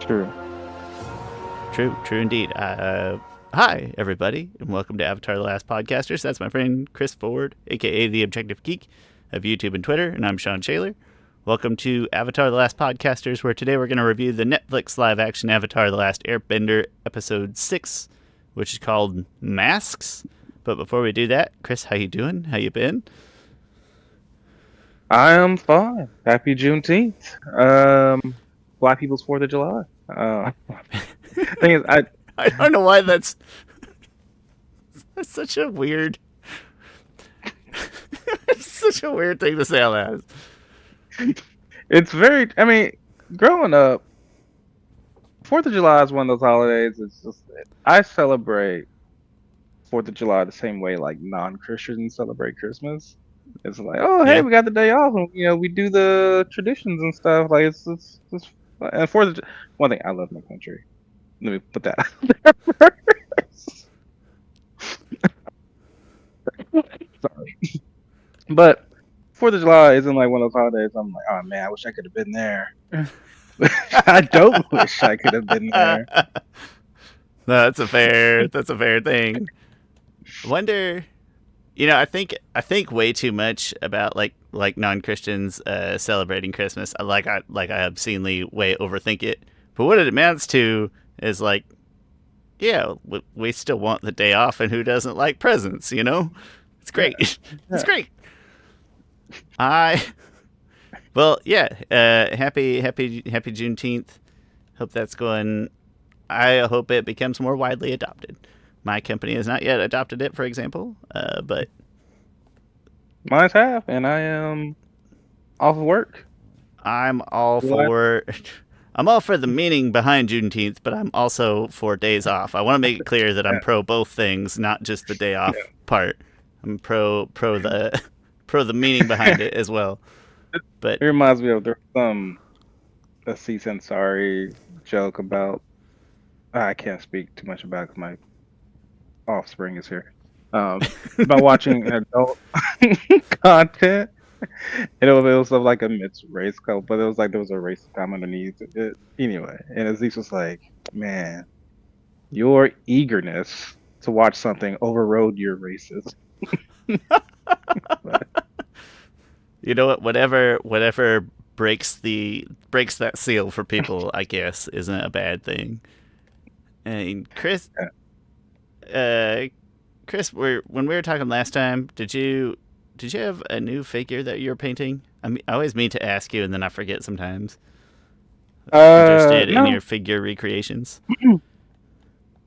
True. True indeed. Hi, everybody, and welcome to Avatar: The Last Podcasters. That's my friend Chris Ford, aka The Objective Geek of YouTube and Twitter, and I'm Shawn Shaler. Welcome to Avatar: The Last Podcasters, where today we're going to review the Netflix live-action Avatar: The Last Airbender, Episode 6, which is called Masks. But before we do that, Chris, how you doing? How you been? I am fine. Happy Juneteenth. Black People's 4th of July. Thing is, I don't know why that's such a weird... it's such a weird thing to say out loud. it's very. I mean, growing up, 4th of July is one of those holidays. It's just I celebrate 4th of July the same way like non-Christians celebrate Christmas. It's like, oh hey, Yeah. we got the day off, and we do the traditions and stuff. Like it's and one thing I love my country. Let me put that out there first. Sorry. But 4th of July isn't like one of those holidays. I'm like, oh man, I wish I could have been there. I don't wish I could have been there. No, that's a fair thing. I wonder, I think way too much about like non-Christians celebrating Christmas. I obscenely way overthink it. But what it amounts to is like, yeah, we still want the day off, and who doesn't like presents? It's great. Yeah, It's yeah. great. I well, yeah. Happy Juneteenth. Hope that's going. I hope it becomes more widely adopted. My company has not yet adopted it, for example, but Mine's half, and I am off of work. I'm all July. for I'm all for the meaning behind Juneteenth, but I'm also for days off. I want to make it clear that I'm Yeah, pro both things, not just the day yeah. off part. I'm pro the pro the meaning behind it as well. But It reminds me of there's a cease and sorry joke about. I can't speak too much about it 'cause my offspring is here. About watching adult content. And it was of like a mixed race couple, but it was like there was a racist comment underneath it. Anyway, and Aziz was like, man, your eagerness to watch something overrode your racism. But you know what? Whatever breaks that seal for people, I guess, isn't a bad thing. And yeah. uh, Chris, when we were talking last time, did you have a new figure that you're painting? I always mean to ask you, and then I forget sometimes. Interested in No, your figure recreations?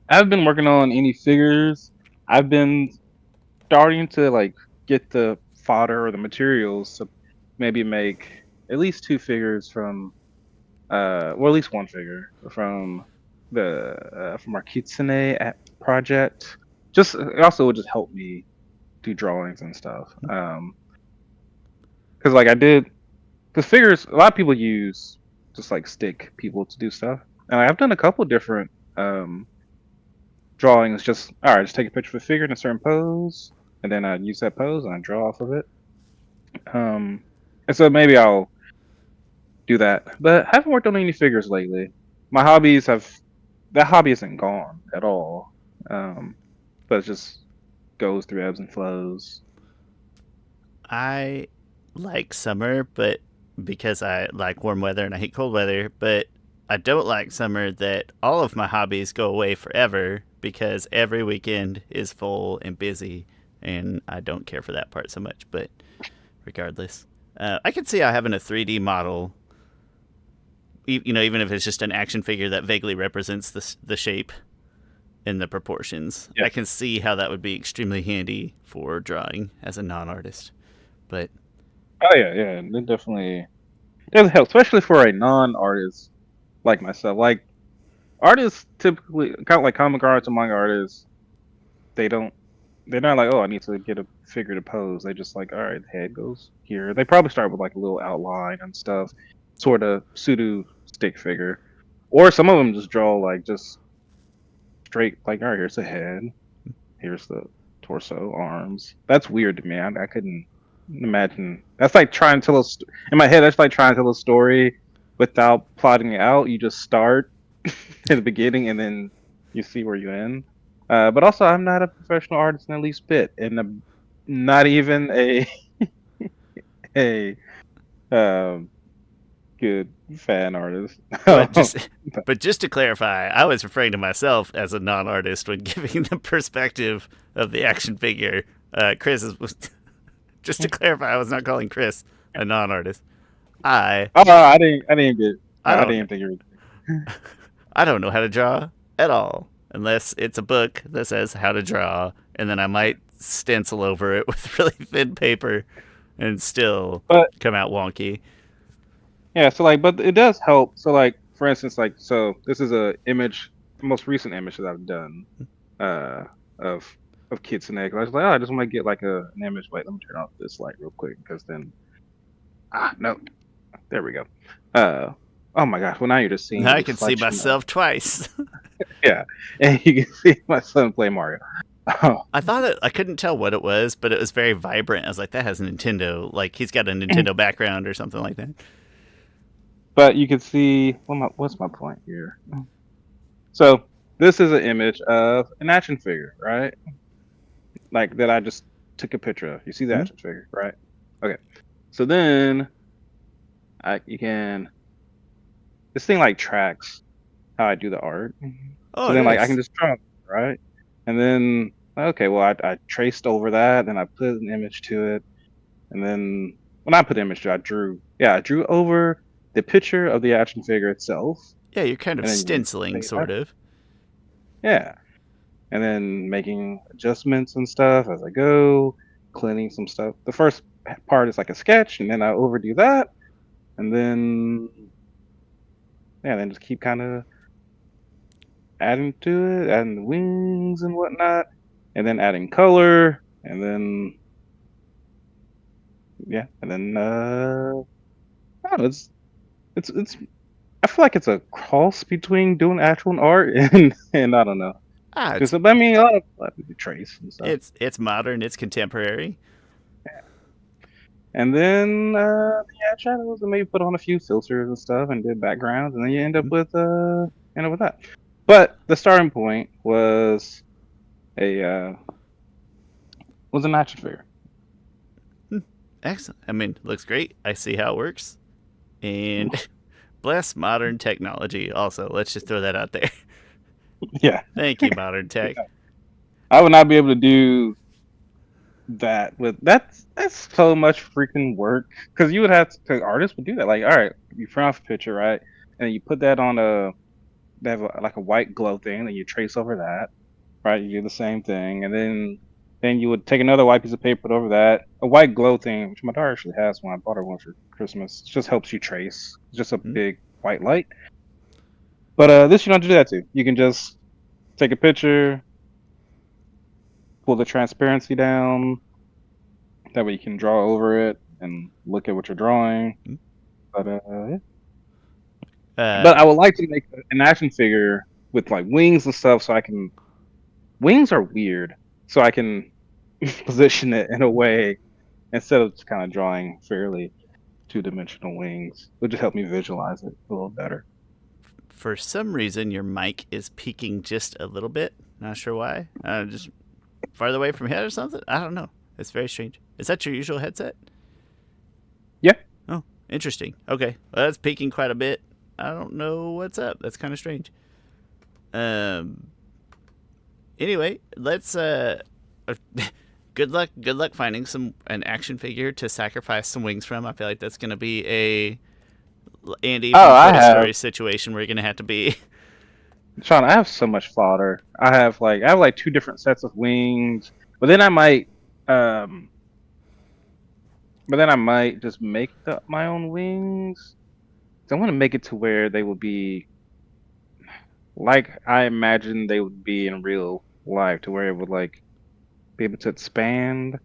I've been working on any figures. I've been starting to like get the fodder or the materials to maybe make at least two figures from well, at least one figure from our Kitsune project. Just it also would just help me do drawings and stuff. Because like I did, because figures a lot of people use just like stick people to do stuff, and I've done a couple different drawings. Just all right, just take a picture of a figure in a certain pose, and then I use that pose and I draw off of it. Um, and so maybe I'll do that, but I haven't worked on any figures lately. My hobbies have that hobby isn't gone at all. Um, but it just goes through ebbs and flows. I like summer, but because I like warm weather and I hate cold weather, but I don't like summer that all of my hobbies go away forever because every weekend is full and busy, and I don't care for that part so much. But regardless, I could see how having a 3D model, even if it's just an action figure that vaguely represents the shape and the proportions, Yeah. I can see how that would be extremely handy for drawing as a non-artist. But Oh yeah, yeah. It definitely does help, especially for a non-artist like myself. Like artists typically, kind of like comic artists and manga artists, they don't. They're not like, oh, I need to get a figure to pose. They just like, all right, the head goes here. They probably start with like a little outline and stuff, sort of pseudo stick figure, or some of them just draw like just straight, like, all right, here's the head, here's the torso, arms. That's weird to me. I couldn't imagine. That's like in my head. That's like trying to tell a story without plotting it out. You just start. in the beginning, and then you see where you end. But also, I'm not a professional artist in the least bit, and not even a um, good fan artist. But just but just to clarify, I was referring to myself as a non-artist when giving the perspective of the action figure. Chris is just to clarify, I was not calling Chris a non-artist. I Oh, no, I didn't get. I I don't didn't think you I don't know how to draw at all unless it's a book that says how to draw, and then I might stencil over it with really thin paper and still were. come out wonky. Yeah, so like, but it does help. So like, for instance, like, so this is a image, the most recent image that I've done, uh, of Kitsune. 'Cause I was like, oh, I just want to get like an image. Wait, let me turn off this light real quick, because then, no, there we go. Uh, oh my gosh, well now you're just seeing Now the I can see reflection of, myself twice. yeah, and you can see my son play Mario. Oh, I thought I couldn't tell what it was, but it was very vibrant. I was like, that has a Nintendo. Like he's got a Nintendo background or something like that. but you can see, what's my point here? So this is an image of an action figure, right? Like that I just took a picture of. You see the Hmm? action figure, right? Okay. So then you can, this thing like tracks how I do the art. So Oh, then like I can nice. just draw, right? And then okay, well I traced over that, then I put an image to it, and then when I put image to it, I drew. Yeah, I drew over the picture of the action figure itself, Yeah, you're kind of and then you stenciling, take that. sort of. Yeah, and then making adjustments and stuff as I go, cleaning some stuff. The first part is like a sketch, and then I overdo that, and then yeah, then just keep kind of adding to it, adding the wings and whatnot, and then adding color, and then yeah, and then I don't know, it's I feel like it's a cross between doing actual art and I don't know, Ah, because I mean a lot of people trace and stuff, it's modern, it's contemporary. and then yeah, shadows and maybe put on a few filters and stuff and did backgrounds, and then you Hmm? end up with that. But the starting point a uh, was an action figure. Hmm. Excellent. I mean, looks great. I see how it works. And bless modern technology. Also, let's just throw that out there. Yeah, Thank you, modern tech. I would not be able to do that with that's so much freaking work, because you would have to, cause artists would do that. Like, all right, you print off a picture, right, and you put that on they have like a white glow thing, and you trace over that, right? You do the same thing, and then you would take another white piece of paper, put over that a white glow thing, which my daughter actually has one. I bought her one for Christmas. It just helps you trace. It's just a Hmm? big white light. But this you don't have to do that too. You can just take a picture, pull the transparency down. That way you can draw over it and look at what you're drawing. Hmm? But yeah. Uh, But I would like to make an action figure with like wings and stuff, so I can. Wings are weird, so I can position it in a way instead of just kind of drawing fairly two-dimensional wings. It would just help me visualize it a little better. for some reason, your mic is peaking just a little bit. Not sure why. Just farther away from your head or something. I don't know. It's very strange. Is that your usual headset? Yeah. Oh, interesting. Okay, well, that's peaking quite a bit. I don't know what's up. That's kind of strange. Um. Anyway, let's good luck. Good luck finding an action figure to sacrifice some wings from. I feel like that's gonna be a Andy Oh, from I Toy have Story situation where you're gonna have to be. Sean. I have so much fodder. I have like two different sets of wings, but then um, I might just make my own wings. So I want to make it to where they will be like I imagine they would be in real life, to where it would like be able to expand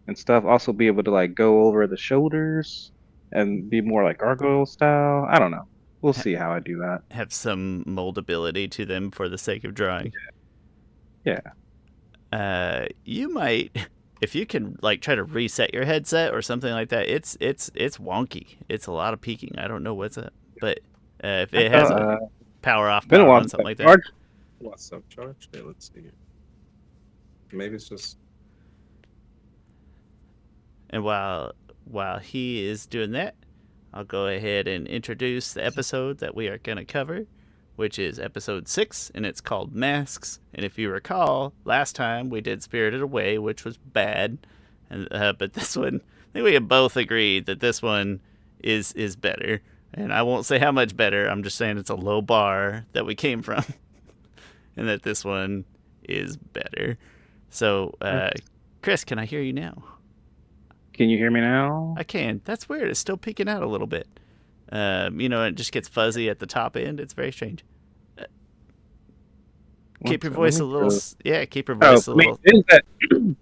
and stuff. Also be able to like go over the shoulders and be more like gargoyle style. I don't know. We'll see how I do that. Have some moldability to them for the sake of drawing. Yeah. You might, if you can, like try to reset your headset or something like that. It's wonky. It's a lot of peaking. I don't know what's up, but if I it has thought a power off, Been a power while on, since something I like that. charged. What's up, charge? Yeah, let's see. Maybe it's just And while he is doing that, I'll go ahead and introduce the episode that we are going to cover, which is episode 6, and it's called Masks. And if you recall, last time we did Spirited Away, which was bad, and but this one, I think we have both agreed that this one is better. And I won't say how much better. I'm just saying it's a low bar that we came from, and that this one is better. So, Chris, can I hear you now? Can you hear me now? I can. That's weird. It's still peeking out a little bit. It just gets fuzzy at the top end. It's very strange. Keep your voice a little. Keep your voice a little. It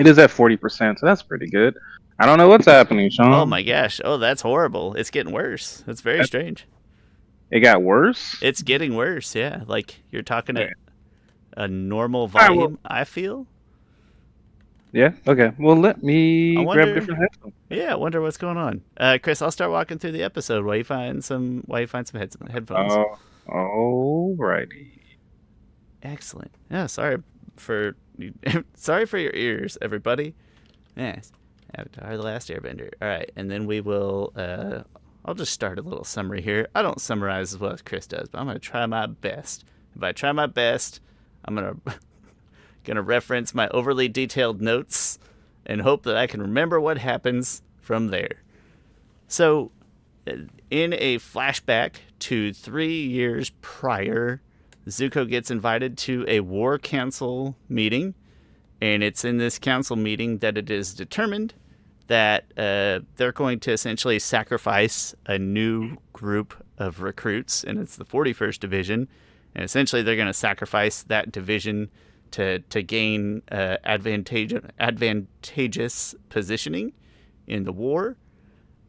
is at 40%, so that's pretty good. I don't know what's happening, Shawn. Oh my gosh. Oh, that's horrible. It's getting worse. That's very strange. It got worse? It's getting worse, yeah. Like you're talking at a normal volume, I feel. Yeah, okay. Well, let me grab different headphones. Yeah, I wonder what's going on. Chris, I'll start walking through the episode while you find some headphones. Alrighty. Excellent. Yeah, sorry for your ears, everybody. Yes. Avatar: The Last Airbender. All right, and then we will. I'll just start a little summary here. I don't summarize as well as Chris does, but I'm gonna try my best. If I try my best, I'm gonna reference my overly detailed notes and hope that I can remember what happens from there. So, in a flashback to 3 years prior, Zuko gets invited to a war council meeting, and it's in this council meeting that it is determined that they're going to essentially sacrifice a new group of recruits, and it's the 41st Division, and essentially they're going to sacrifice that division to gain advantageous positioning in the war.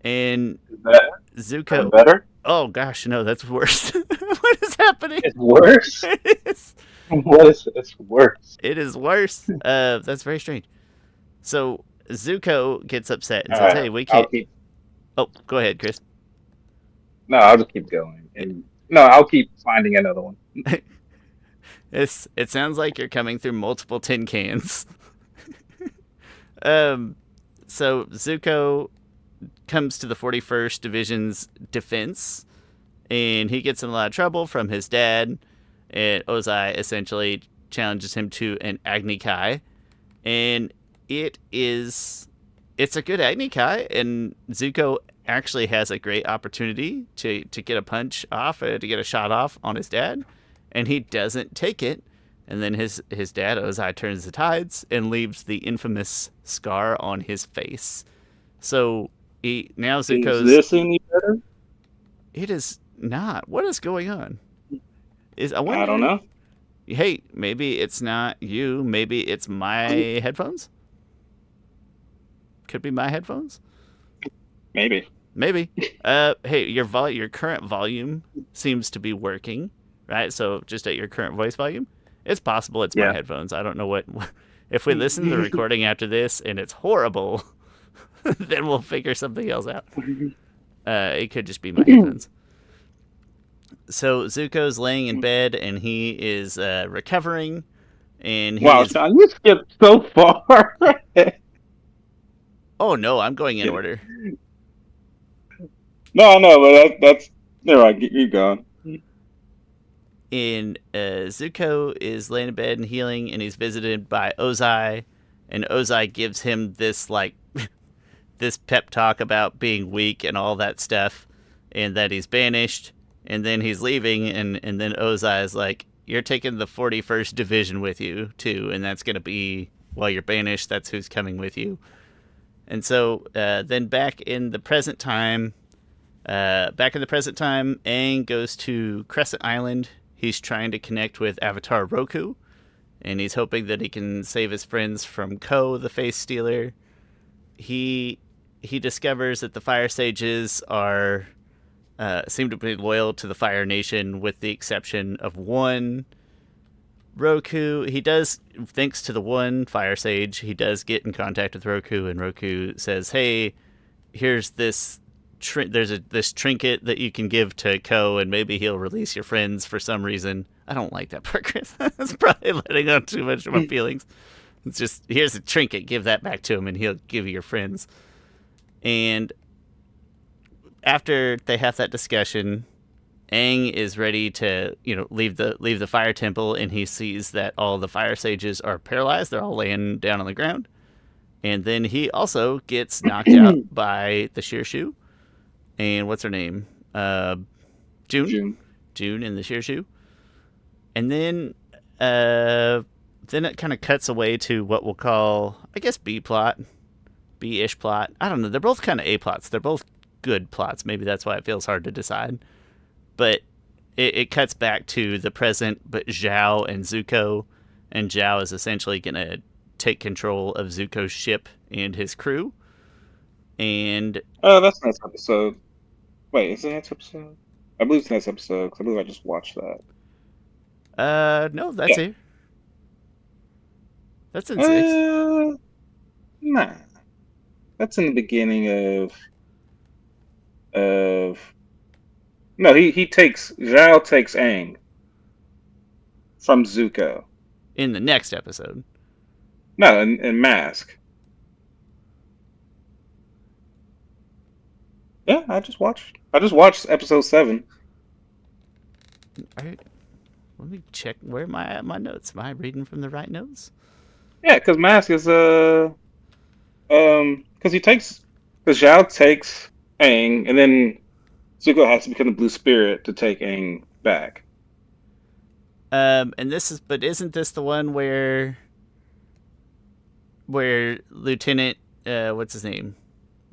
And Zuko... better? Oh gosh, no, that's worse. What is happening? It's worse? It's worse? It is worse. That's very strange. So Zuko gets upset and says, "Hey, we can't." Oh, go ahead, Chris. No, I'll just keep going. I'll keep finding another one. It sounds like you're coming through multiple tin cans. So Zuko comes to the 41st Division's defense, and he gets in a lot of trouble from his dad. And Ozai essentially challenges him to an Agni Kai, and it's a good Agni Kai, and Zuko actually has a great opportunity to get a punch off, to get a shot off on his dad, and he doesn't take it. And then his dad, Ozai, turns the tides and leaves the infamous scar on his face. So now Zuko's... Is this any better? It is not. What is going on? I don't know. Hey, maybe it's not you. Maybe it's my headphones? Could be my headphones? Maybe. Hey, your current volume seems to be working, right? So just at your current voice volume, it's possible it's my headphones. I don't know what. If we listen to the recording after this and it's horrible, then we'll figure something else out. It could just be my headphones. So Zuko's laying in bed and he is recovering, and Shawn, you skipped so far. Oh no, I'm going in order. No, but that's all right. Keep going. And Zuko is laying in bed and healing, and he's visited by Ozai, and Ozai gives him this this pep talk about being weak and all that stuff, and that he's banished, and then he's leaving, and then Ozai is like, "You're taking the 41st Division with you too, and that's gonna be while you're banished. That's who's coming with you." And so then back in the present time, Aang goes to Crescent Island. He's trying to connect with Avatar Roku, and he's hoping that he can save his friends from Ko, the Face Stealer. He discovers that the Fire Sages seem to be loyal to the Fire Nation, with the exception of one. Roku, thanks to the one Fire Sage, he does get in contact with Roku, and Roku says, "Hey, here's this this trinket that you can give to Ko, and maybe he'll release your friends for some reason. I don't like that part, Chris. That's probably letting on too much of my feelings. It's just, here's a trinket, give that back to him, and he'll give you your friends. And after they have that discussion, Aang is ready to, leave the fire temple, and he sees that all the fire sages are paralyzed. They're all laying down on the ground. And then he also gets knocked out by the Shirshu. And what's her name? June. June in the Shirshu. And then it kind of cuts away to what we'll call, I guess, B-plot. B-ish plot. I don't know. They're both kind of A-plots. They're both good plots. Maybe that's why it feels hard to decide. But it cuts back to the present, but Zhao and Zuko. And Zhao is essentially going to take control of Zuko's ship and his crew. And that's the next episode. Wait, is it the next episode? I believe it's the next episode, because I believe I just watched that. No, that's here. That's in 6. Nah. That's in the beginning of no, Zhao takes Aang from Zuko. In the next episode. No, in Mask. Yeah, I just watched episode 7. All right. Let me check. Where am I at my notes? Am I reading from the right notes? Yeah, because Mask is because Zhao takes Aang, and then Zuko has to become the Blue Spirit to take Aang back. And isn't this the one where Lieutenant what's his name?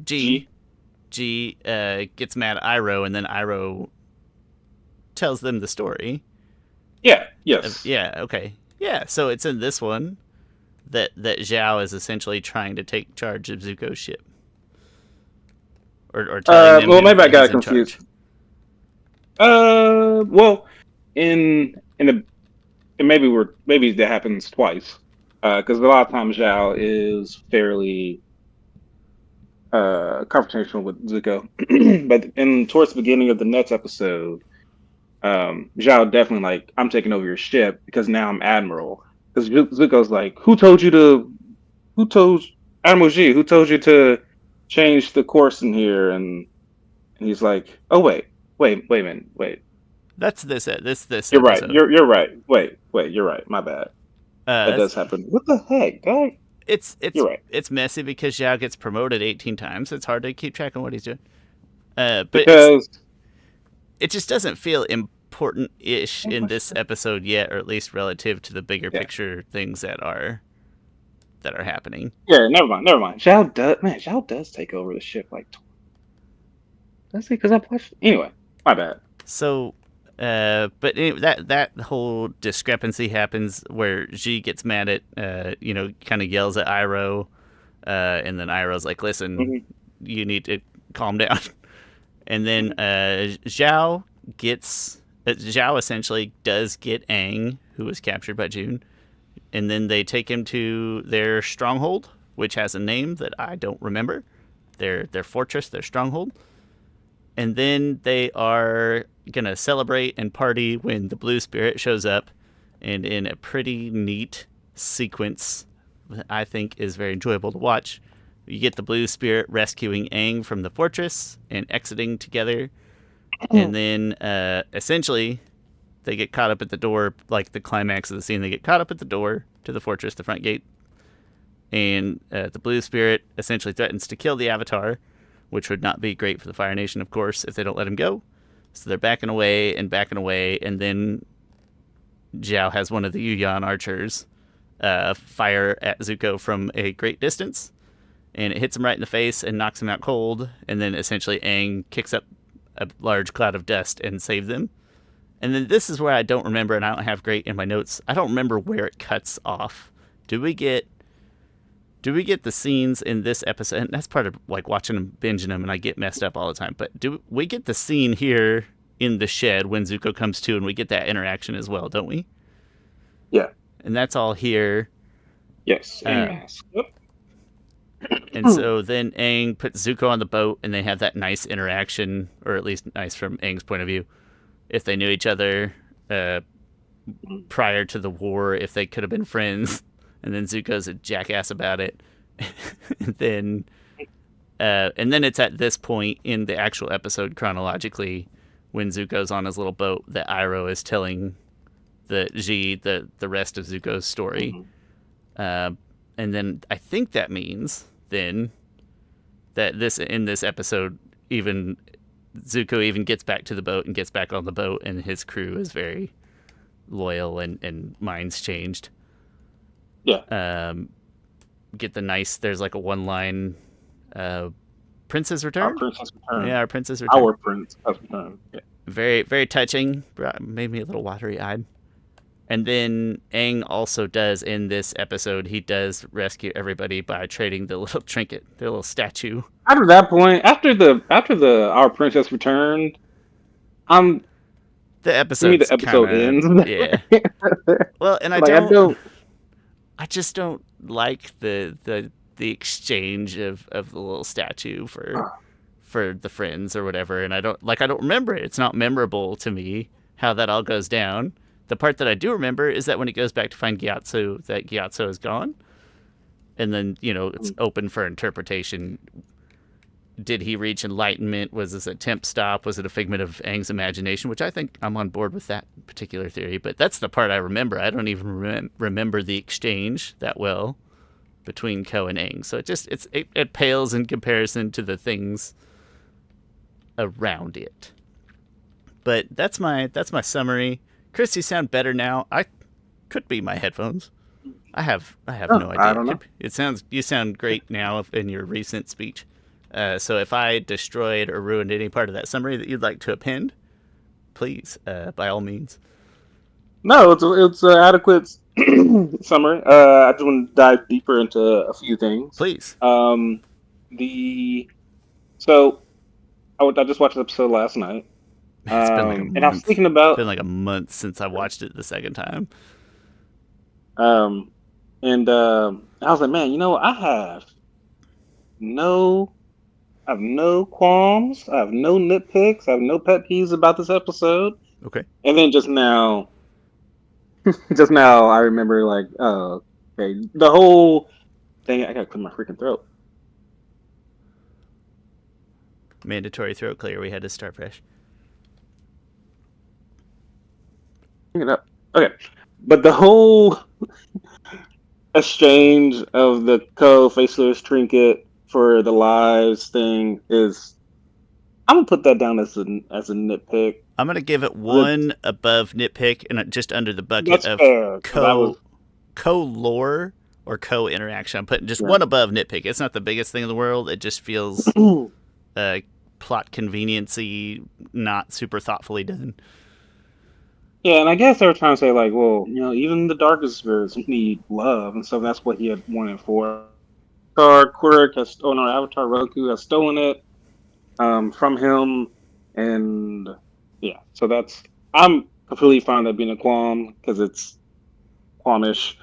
G gets mad at Iroh, and then Iroh tells them the story. Yeah. Yes. Yeah. Okay. Yeah. So it's in this one that Zhao is essentially trying to take charge of Zuko's ship, or telling them. Well, maybe I got confused. Well, maybe that happens twice, because a lot of times Zhao is fairly confrontational with Zuko, but towards the beginning of the next episode, Zhao definitely like, I'm taking over your ship because now I'm admiral. Because Zuko's like, who told Admiral G, who told you to change the course in here? And he's like, oh wait a minute, wait. That's this You're episode. right. You're right. Wait. You're right. My bad. That does happen. What the heck, guy? You're right. It's messy because Zhao gets promoted 18 times. It's hard to keep track of what he's doing. But because it just doesn't feel important-ish in this episode yet, or at least relative to the bigger picture things that are happening. Yeah, never mind. Zhao does take over the ship like. Does he? Because I watched. Anyway, my bad. So, but anyway, that whole discrepancy happens where G gets mad at, kind of yells at Iroh, and then Iroh's like, "Listen, you need to calm down." And then Zhao essentially does get Aang, who was captured by June, and then they take him to their stronghold, which has a name that I don't remember. Their fortress, their stronghold. And then they are going to celebrate and party when the Blue Spirit shows up. And in a pretty neat sequence that I think is very enjoyable to watch, you get the Blue Spirit rescuing Aang from the fortress and exiting together. And then essentially they get caught up at the door, like the climax of the scene. They get caught up at the door to the fortress, the front gate. And the Blue Spirit essentially threatens to kill the Avatar, which would not be great for the Fire Nation, of course, if they don't let him go. So they're backing away, and then Zhao has one of the Yuyan archers fire at Zuko from a great distance, and it hits him right in the face and knocks him out cold, and then essentially Aang kicks up a large cloud of dust and saves them. And then this is where I don't remember, and I don't have great in my notes, I don't remember where it cuts off. Do we get the scenes in this episode? And that's part of like watching them, binging them, and I get messed up all the time. But do we get the scene here in the shed when Zuko comes to, and we get that interaction as well, don't we? Yeah. And that's all here. Yes. And Mask. Yep. And so then Aang puts Zuko on the boat, and they have that nice interaction, or at least nice from Aang's point of view. If they knew each other prior to the war, if they could have been friends, and then Zuko's a jackass about it. and then it's at this point in the actual episode chronologically when Zuko's on his little boat that Iroh is telling the rest of Zuko's story. And then I think that means then that in this episode, even Zuko even gets back to the boat and gets back on the boat, and his crew is very loyal and minds changed. Yeah. Get the nice. There's like a one-line, "Princess returned." Our princess returned. Yeah, our princess returned. Our prince has returned. Yeah. Very, very touching. Made me a little watery-eyed. And then Aang also does in this episode. He does rescue everybody by trading the little trinket, their little statue. After that point, after the our princess returned, the episode ends. Yeah. Well, and I just don't like the exchange of the little statue for the friends or whatever, and I don't remember it. It's not memorable to me how that all goes down. The part that I do remember is that when he goes back to find Gyatso, that Gyatso is gone, and then it's open for interpretation. Did he reach enlightenment? Was this a temp stop? Was it a figment of Aang's imagination? Which I think I'm on board with that particular theory. But that's the part I remember. I don't even remember the exchange that well between Ko and Aang. So it pales in comparison to the things around it. But that's my summary. Chris, you sound better now. I could be my headphones. I have no idea. I don't know. You sound great now in your recent speech. So if I destroyed or ruined any part of that summary that you'd like to append, please, by all means. No, it's an adequate summary. I just want to dive deeper into a few things. Please. I just watched the episode last night. It's been like a month. And I was thinking about. It's been like a month since I watched it the second time. I was like, man, I have no qualms. I have no nitpicks. I have no pet peeves about this episode. Okay. And then just now I remember like, oh, okay, the whole thing. I gotta clear my freaking throat. Mandatory throat clear. We had to start fresh. Bring it up. Okay, but the whole exchange of the faceless trinket for the lives thing is, I'm gonna put that down as a nitpick. I'm gonna give it one above nitpick and just under the bucket of co-lore or co-interaction. I'm putting just one above nitpick. It's not the biggest thing in the world. It just feels plot conveniency, not super thoughtfully done. Yeah, and I guess they were trying to say like, well, even the darkest spirits need love, and so that's what he had wanted for. Avatar Roku has stolen it from him, and yeah, so I'm completely fine with that being a qualm because it's qualmish,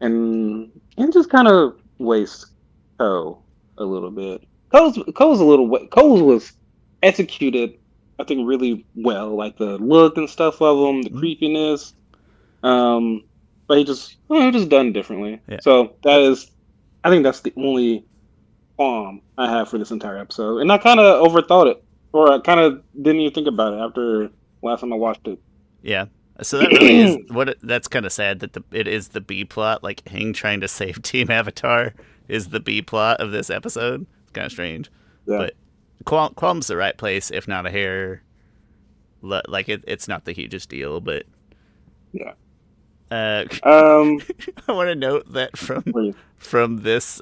and just kind of waste Ko a little bit. Ko's was executed, I think, really well, like the look and stuff of him, the creepiness. But he just done differently. Yeah. So I think that's the only qualm I have for this entire episode, and I kind of overthought it, or I kind of didn't even think about it after last time I watched it. Yeah. So that really is that's kind of sad that it is the B plot, like Aang trying to save Team Avatar is the B plot of this episode. It's kind of strange. Yeah. But qualm's the right place, if not a hair. Like it's not the hugest deal, but yeah. I want to note that from this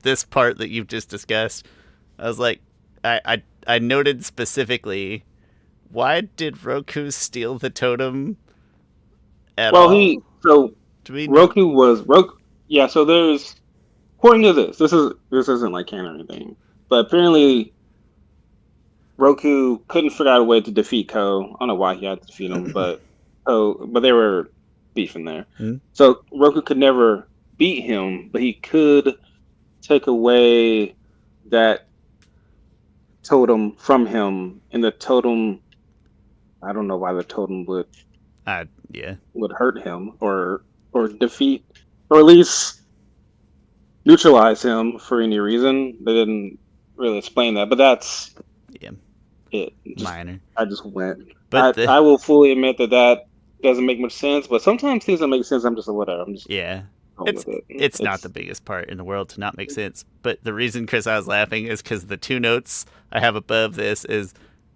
this part that you've just discussed, I was like, I noted specifically, why did Roku steal the totem at all? Roku was Roku. Yeah, so there's, according to this isn't like canon or anything, but apparently Roku couldn't figure out a way to defeat Ko. I don't know why he had to defeat him, but they were beefing there. Mm-hmm. So Roku could never beat him, but he could take away that totem from him, and the totem. I don't know why the totem Yeah. would hurt him or defeat or at least neutralize him for any reason. They didn't really explain that, but that's Yeah. it. Just Minor. I just went. But I will fully admit that doesn't make much sense. But sometimes things that make sense, I'm just like, whatever. I'm just yeah. going It's with it. it's not the biggest part in the world to not make sense. But the reason, Chris, I was laughing is because the two notes I have above this is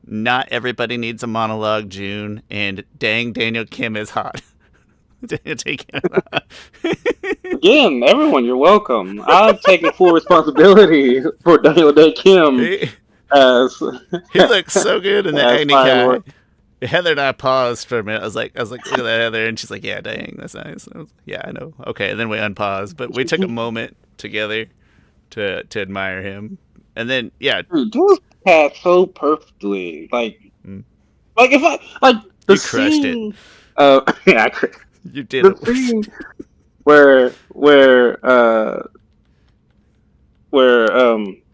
not everybody needs a monologue, June, and dang, Daniel Kim is hot. Daniel J. Kim is hot. Again, everyone, you're welcome. I'm taking full responsibility for Daniel Day Kim he, as he looks so good in the as Agni Fire Kai. Lord. Heather and I paused for a minute. I was like, look at that, Heather, and she's like, yeah, dang, that's nice. I was like, yeah, I know. Okay, and then we unpaused, but we took a moment together to admire him, and then yeah, Dude, those cast so perfectly. mm, If I like the you crushed it. scene. Yeah, You did the it. scene where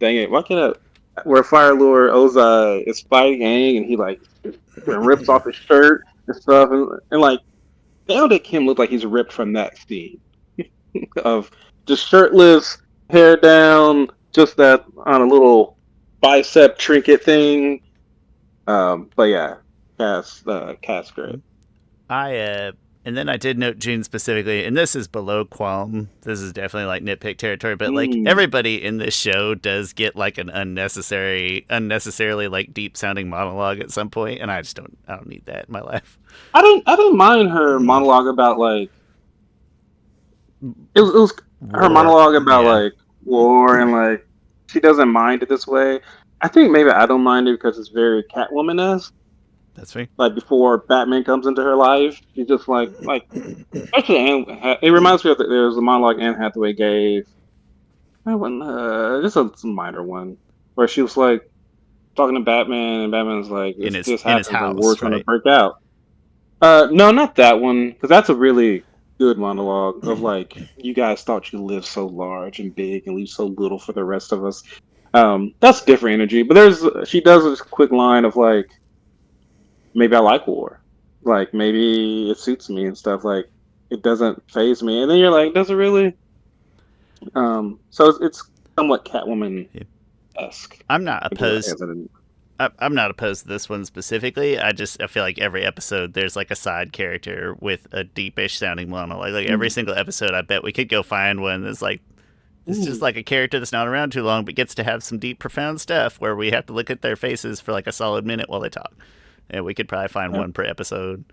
dang it, why can't I? Where Fire Lord Ozai is fighting Aang and he like rips off his shirt and stuff and like Daniel Kim looked like he's ripped from that scene of just shirtless, hair down, just that on a little bicep trinket thing. But yeah, cast great. I and then I did note June specifically, and this is below qualm. This is definitely like nitpick territory, but like Mm. everybody in this show does get like an unnecessarily like deep sounding monologue at some point, and I don't need that in my life. I didn't mind her monologue about like it was her War, monologue about yeah, like war and like she doesn't mind it this way. I think maybe I don't mind it because it's very Catwoman esque. that's me. Like before Batman comes into her life, she's just like actually it reminds me of there was a monologue Anne Hathaway gave. I went just a minor one where she was like talking to Batman and Batman's like this In his happens when war's house, gonna right? break out. No, not that one, because that's a really good monologue of like, you guys thought you lived so large and big and leave so little for the rest of us. That's different energy, but she does this quick line of like, maybe I like war, like maybe it suits me and stuff. Like it doesn't phase me, and then you're like, does it really? So it's somewhat Catwoman Yeah. esque. I'm not opposed. As an, I'm not opposed to this one specifically. I feel like every episode there's like a side character with a deepish sounding monologue. Like every single episode, I bet we could go find one that's like it's just like a character that's not around too long but gets to have some deep, profound stuff where we have to look at their faces for like a solid minute while they talk. And we could probably find one per episode.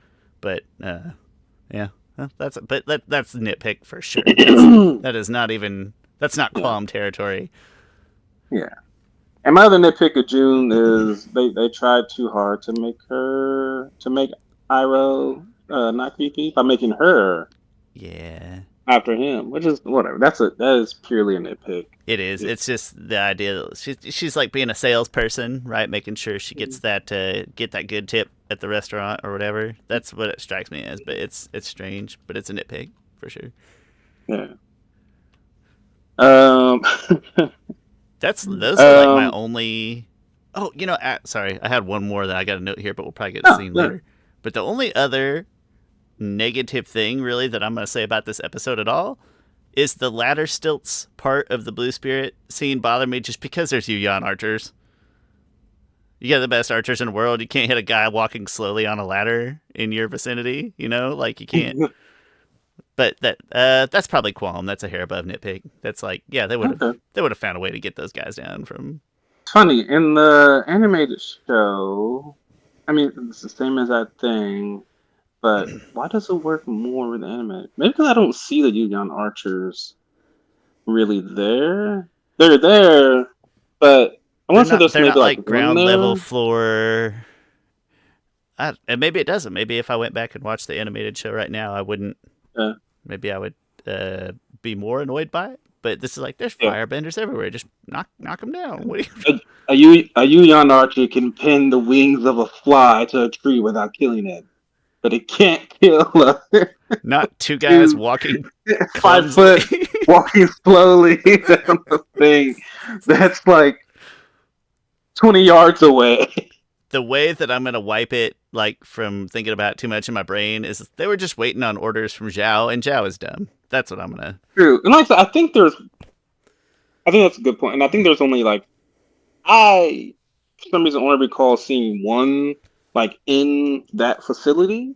But yeah, well, that's nitpick for sure. That is not even that's not yeah, qualm territory. yeah. And my other nitpick of June is they tried too hard to make Iroh not creepy by making her Yeah. after him, which is whatever. That is purely a nitpick. It is. It's just the idea that she's like being a salesperson, right? Making sure she gets that get that good tip at the restaurant or whatever. That's what it strikes me as. But it's strange, but it's a nitpick for sure. Yeah. Um. Those are like my only. Oh, sorry, I had one more that I got a note here, but we'll probably get to see later. But the only other negative thing really that I'm going to say about this episode at all is the ladder stilts part of the Blue Spirit scene bother me just because there's Yuyan archers. You got the best archers in the world. You can't hit a guy walking slowly on a ladder in your vicinity, like you can't. But that's probably qualm. That's a hair above nitpick. That's like, yeah, they would have found a way to get those guys down from. Funny in the animated show. I mean, it's the same as that thing, but why does it work more with anime? Maybe because I don't see the Yuyan archers really there. They're there, but I want to say there's They're maybe not like like one ground level there. floor. And maybe it doesn't. Maybe if I went back and watched the animated show right now, I wouldn't. Yeah. Maybe I would be more annoyed by it. But this is like there's Yeah. firebenders everywhere. Just knock them down. What do you? A Yuyan archer can pin the wings of a fly to a tree without killing it. but it can't kill Not two guys two walking 5 foot clumsily. walking slowly down the thing that's like 20 yards away. The way that I'm gonna wipe it, like from thinking about it too much in my brain, is they were just waiting on orders from Zhao, and Zhao is dumb. That's what I'm gonna. True. And like I said, I think that's a good point. And I think there's only like, for some reason, only recall seeing one like in that facility.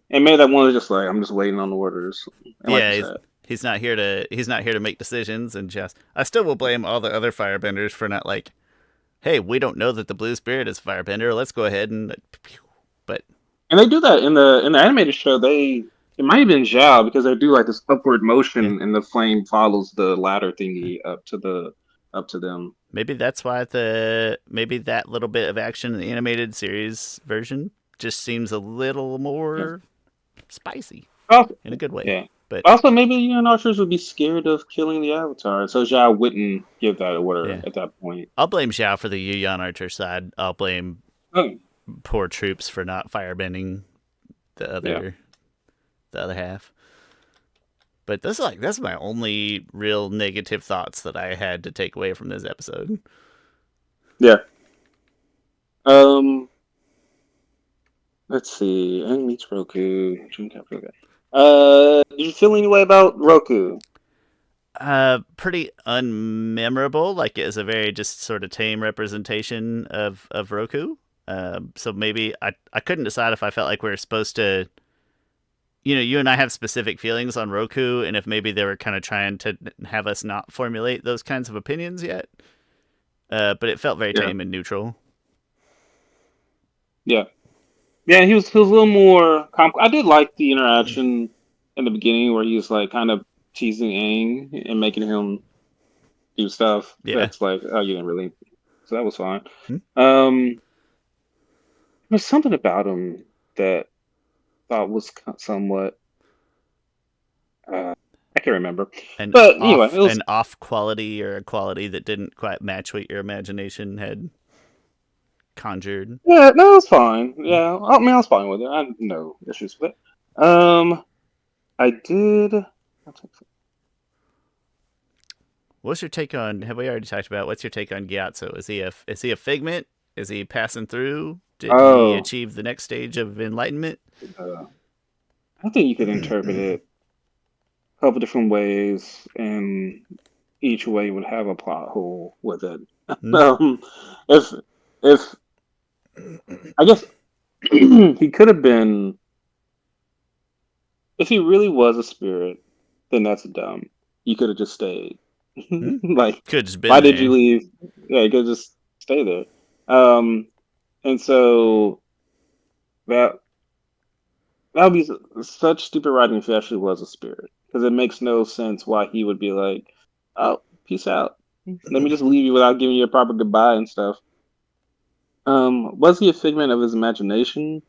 And maybe that one is just like, I'm just waiting on orders. And like you Yeah, said, he's not here to make decisions, and just I still will blame all the other firebenders for not like, hey, we don't know that the blue spirit is a firebender. Let's go ahead and. But and they do that in the animated show. It might have been Zhao because they do like this upward yeah, motion, and the flame follows the ladder thingy up to them. maybe that's why maybe that little bit of action in the animated series version just seems a little Yeah. more spicy Also, in a good way. yeah. But Also, maybe archers would be scared of killing the Avatar, so Zhao wouldn't give that order yeah, at that point. I'll blame Xiao for the Yuyan Archer side. I'll blame Oh, poor troops for not firebending the yeah. other half. But that's my only real negative thoughts that I had to take away from this episode. Yeah. Let's see. And meets Roku. Did you feel any way about Roku? Pretty unmemorable. Like, it is a very just sort of tame representation of Roku. So maybe I couldn't decide if I felt like we were supposed to. You and I have specific feelings on Roku, and if maybe they were kind of trying to have us not formulate those kinds of opinions yet. But it felt very Yeah. tame and neutral. Yeah. Yeah, he was a little more I did like the interaction in the beginning where he was like kind of teasing Aang and making him do stuff Yeah. that's like, oh, you didn't really. So that was fine. Hmm? There's something about him that I thought was somewhat. I can't remember. But anyway, it was. An off quality or a quality that didn't quite match what your imagination had conjured. Yeah, no, it was fine. Yeah, I mean, I was fine with it. I had no issues with it. I did. What's your take on? Have we already talked about? What's your take on Gyatso? Is he a figment? Is he passing through? Did he Oh, achieve the next stage of enlightenment? I think you could interpret it a couple different ways, and each way would have a plot hole with it. Hmm? If if I guess he could have been, if he really was a spirit, then that's dumb. You could have just stayed. Hmm? Like, Could have just why been did you there. leave? Yeah, you could just stay there. And so that that would be such stupid writing if he actually was a spirit, because it makes no sense why he would be like, "Oh, peace out. Let me just leave you without giving you a proper goodbye and stuff." Was he a figment of his imagination,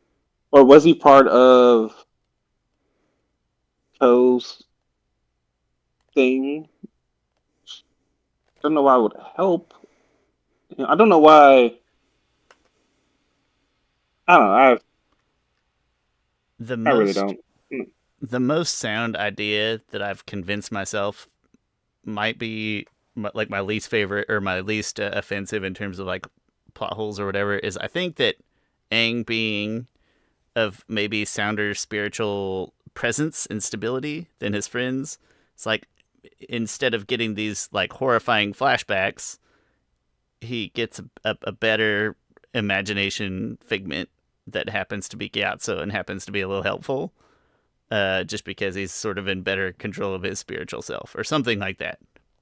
or was he part of Poe's thing? I don't know why it would help. I don't know why. I don't know. The I really most don't. Mm. the most sound idea that I've convinced myself might be like my least favorite or my least offensive in terms of like plot holes or whatever is I think that Aang being of maybe Sounder's spiritual presence and stability than his friends. It's like instead of getting these like horrifying flashbacks, he gets a better imagination figment that happens to be Gyatso and happens to be a little helpful. Just because he's sort of in better control of his spiritual self or something like that.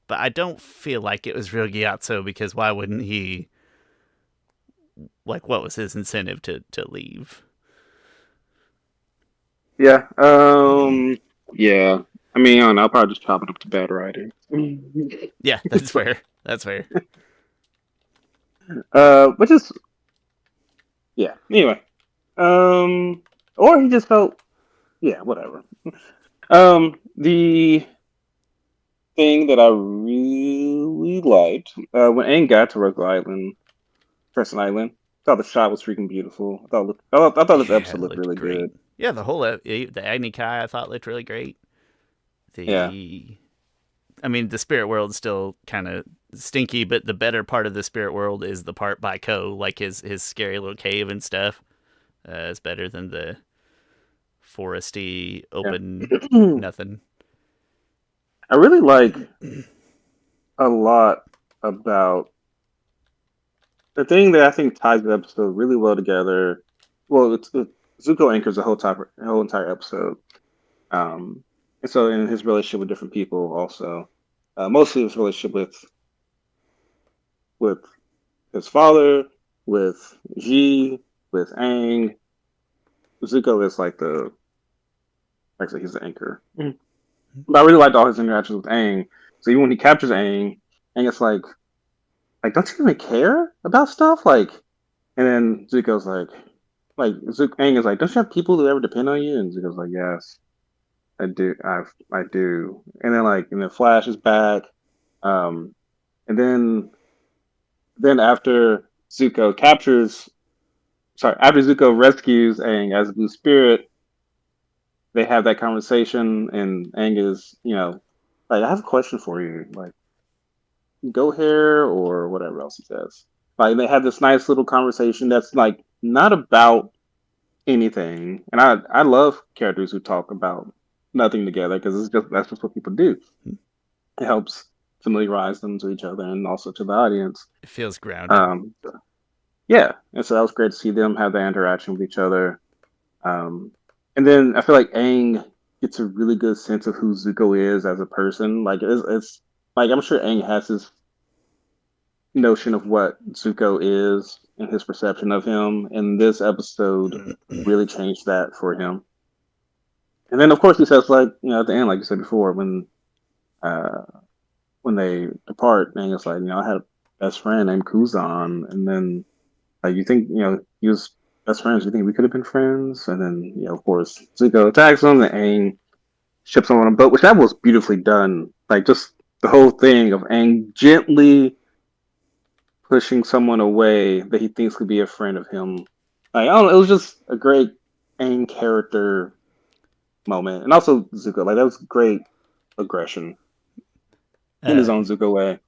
But I don't feel like it was real Gyatso because why wouldn't he? Like, what was his incentive to leave? Yeah. Yeah. I mean, I don't know. I'll probably just chop it up to bad writing. Yeah, that's fair. That's fair. Which is, yeah. Anyway, or he just felt, yeah, whatever. The thing that I really liked when Aang got to Rogue Island, Crescent Island, I thought the shot was freaking beautiful. I thought this Yeah, episode it looked looked really great. good. Yeah, the whole the Agni Kai I thought looked really great. Yeah, I mean, the spirit world's still kind of stinky, but the better part of the spirit world is the part by Ko, like his scary little cave and stuff. Is better than the foresty yeah. open nothing. I really like a lot about the thing that I think ties the episode really well together. Well, Zuko anchors the whole entire episode. Um, and so in his relationship with different people, also, mostly his relationship with his father, with Ji, with Aang. Zuko is like actually he's the anchor. Mhm. But I really liked all his interactions with Aang. So even when he captures Aang, Aang is like, don't you even care about stuff? And then Zuko's Aang is like, don't you have people who ever depend on you? And Zuko's like, yes, I do. I do. And then Flash is back. Um, and then after Zuko rescues Aang as a Blue Spirit, they have that conversation, and Aang is, like, I have a question for you, like, go here or whatever else he says. Like, they have this nice little conversation that's like not about anything, and I love characters who talk about nothing together because that's just what people do. It helps familiarize them to each other and also to the audience. It feels grounded. Um, yeah, and so that was great to see them have that interaction with each other. Um, and then I feel like Aang gets a really good sense of who Zuko is as a person. Like it's like I'm sure Aang has his notion of what Zuko is and his perception of him. And this episode really changed that for him. And then of course he says at the end, like you said before, uh when they depart, Aang is like, I had a best friend named Kuzan, and then like you think, he was best friends, you think we could have been friends? And then, of course, Zuko attacks him and Aang ships him on a boat, which that was beautifully done. Like just the whole thing of Aang gently pushing someone away that he thinks could be a friend of him. Like I don't know, it was just a great Aang character moment. And also Zuko, like that was great aggression in his Uh, own Zuko way.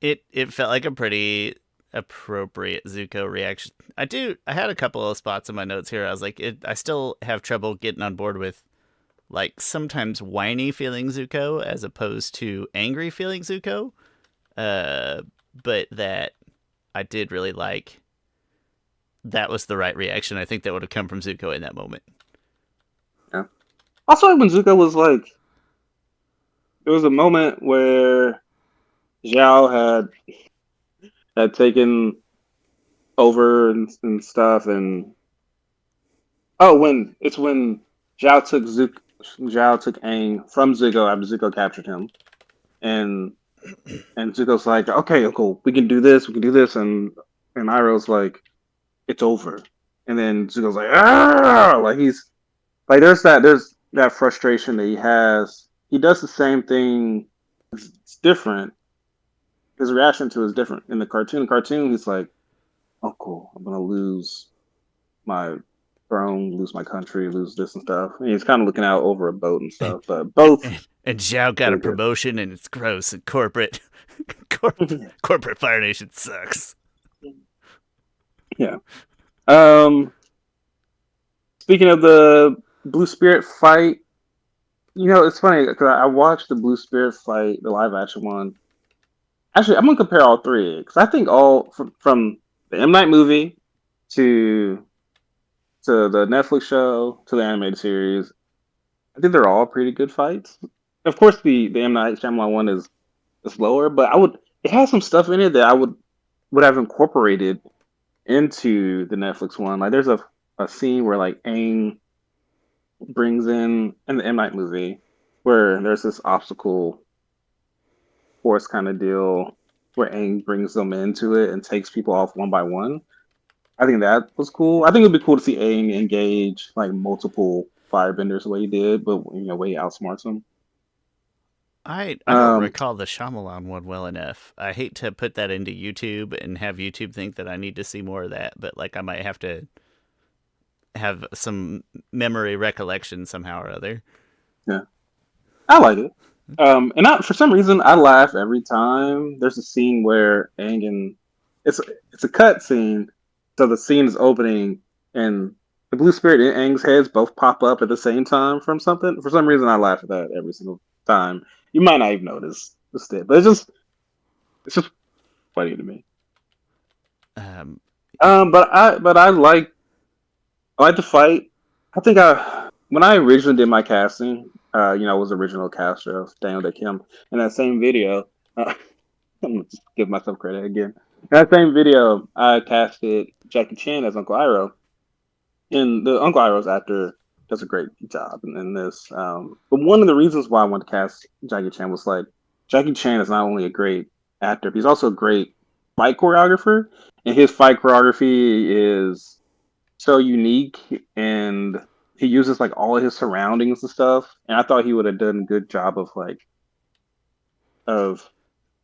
it felt like a pretty appropriate Zuko reaction. I had a couple of spots in my notes here. I was like, I still have trouble getting on board with like sometimes whiny feeling Zuko as opposed to angry feeling Zuko. Uh, but that I did really like. That was the right reaction. I think that would have come from Zuko in that moment. Yeah. Also when Zuko was like there was a moment where Zhao had taken over and stuff, and when Zhao took Aang from Zuko after Zuko captured him, and Zuko's like, okay, cool, we can do this, and Iroh's like, it's over, and then Zuko's like, ah, like he's like, there's that frustration that he has. He does the same thing. It's different. His reaction to it is different. In the cartoon, he's like, oh, cool, I'm gonna lose my throne, lose my country, lose this and stuff. And he's kind of looking out over a boat and And, stuff, but both and Zhao got a really good. promotion, and it's gross and corporate. Corporate Fire Nation sucks. Yeah. Um. Speaking of the Blue Spirit fight, it's funny because I watched the Blue Spirit fight, the live action one. Actually, I'm gonna compare all three because I think all from the M Night movie to the Netflix show to the animated series, I think they're all pretty good fights. Of course, the M Night Shyamalan one is lower, but it has some stuff in it that I would have incorporated into the Netflix one. Like there's a scene where like Aang brings in the M Night movie where there's this obstacle course kind of deal where Aang brings them into it and takes people off one by one. I think that was cool. I think it'd be cool to see Aang engage like multiple firebenders the way he did, but way he outsmarts them. I don't Um, recall the Shyamalan one well enough. I hate to put that into YouTube and have YouTube think that I need to see more of that, but like I might have to have some memory recollection somehow or other. Yeah, I like it. For some reason I laugh every time there's a scene where Aang and it's a cut scene, so the scene is opening and the blue spirit and Aang's heads both pop up at the same time from something. For some reason I laugh at that every single time. You might not even notice it, but it's just funny to me. Um, But I like the fight. I think when I originally did my casting, I was original caster of Daniel Day Kim. In that same video, I'm gonna just give myself credit again. In that same video, I casted Jackie Chan as Uncle Iroh, and the Uncle Iroh's actor does a great job in this. But one of the reasons why I wanted to cast Jackie Chan was like Jackie Chan is not only a great actor, but he's also a great fight choreographer, and his fight choreography is so unique, and he uses like all of his surroundings and stuff. And I thought he would have done a good job of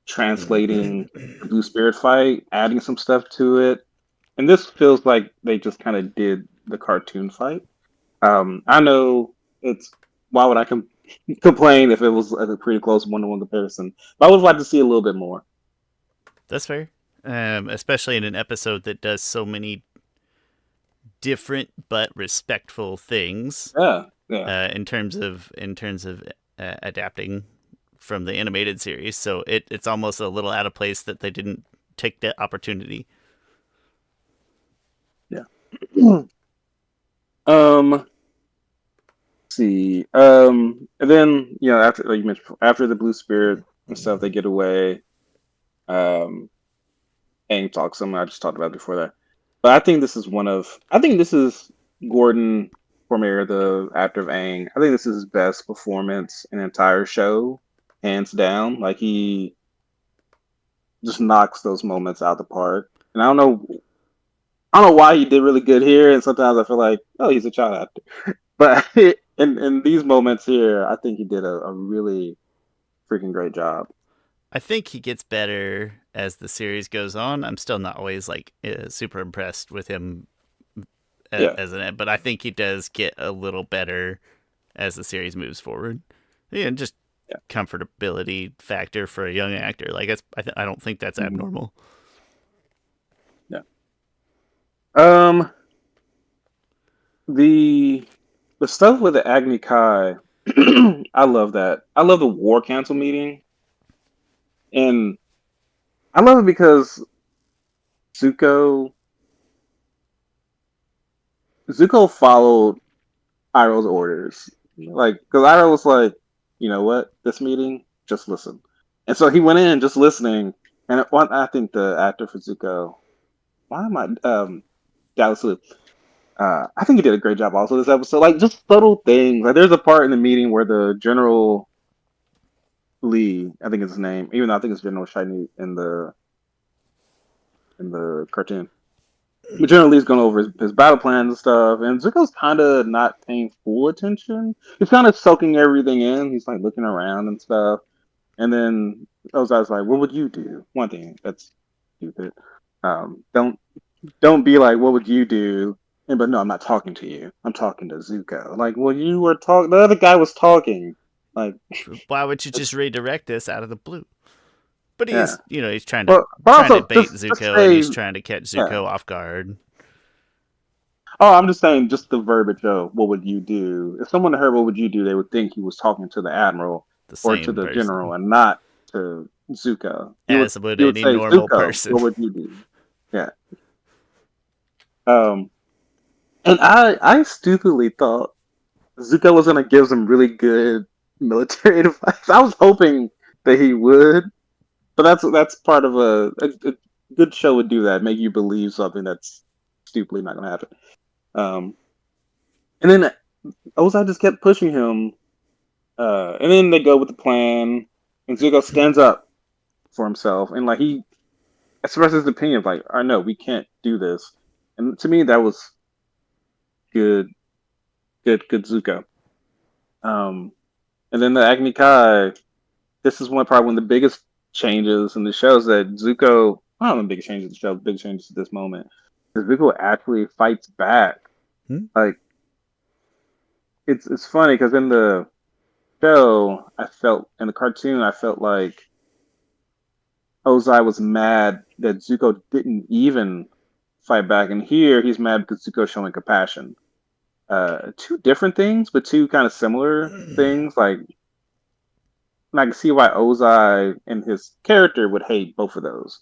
translating the Blue Spirit fight, adding some stuff to it. And this feels like they just kind of did the cartoon fight. I know it's why would I complain if it was a pretty close one-to-one comparison? But I would like to see a little bit more. that's fair. Especially in an episode that does so many different but respectful things Yeah, yeah. in terms of adapting from the animated series. So it's almost a little out of place that they didn't take that opportunity. Yeah. Let's see. And then after like you mentioned, after the Blue Spirit and stuff, they get away. Um, Aang talks some I just talked about before that. But I think this is Gordon Cormier, the actor of Aang. I think this is his best performance in the entire show, hands down. Like he just knocks those moments out the park. And I don't know why he did really good here. And sometimes I feel like, oh, he's a child actor. But in these moments here, I think he did a really freaking great job. I think he gets better as the series goes on. I'm still not always like super impressed with him Yeah. as an, but I think he does get a little better as the series moves forward. Yeah, just Yeah. comfortability factor for a young actor. Like I don't think that's Mhm. abnormal. Yeah. Um, the the stuff with the Agni Kai, I love that. I love the war council meeting, and I love it because Zuko Zuko followed Iroh's orders. Like, because Iroh was like, you know what, this meeting, just listen. And so he went in just listening. And I think the actor for Zuko, why am I, Dallas Liu, I think he did a great job also this episode. Like, just subtle things. Like, there's a part in the meeting where the General Lee, I think is his name, even though I think it's General Shiny in the cartoon. But General Lee's going over his battle plans and stuff, and Zuko's kind of not paying full attention. He's kind of soaking everything in. He's like looking around and stuff. And then Ozai's like, "What would you do?" One thing that's stupid. Don't be like, "What would you do?" But no, I'm not talking to you. I'm talking to Zuko. Like, well, you were talking. The other guy was talking. Like, Why would you just it's redirect this out of the blue? But yeah. he's trying to But trying to also bait just Zuko, and say he's trying to catch yeah. Zuko off guard. Oh, I'm just saying, just the verbiage of what would you do? If someone heard what would you do, they would think he was talking to the admiral The or to same the general person, and not to Zuko. as would He would any say, normal Zuko, person. what would you do? Yeah. Um, and I stupidly thought Zuko was gonna give some really good military advice. I was hoping that he would, but that's part of a good show would do that, make you believe something that's stupidly not gonna happen. Um, and then Ozai just kept pushing him. And then they go with the plan, and Zuko stands up for himself, and like he expresses his opinion of like, "I know we can't do this." And to me, that was good, good Zuko. Um, and then the Agni Kai. This is probably one of the biggest changes in the show is that Zuko. I don't know the biggest changes in the show, big changes at this moment. Because Zuko actually fights back Like it's funny because in the show, in the cartoon, I felt like Ozai was mad that Zuko didn't even fight back, and here he's mad because Zuko's showing compassion. Two different things, but two kind of similar things. Like, and I can see why Ozai and his character would hate both of those.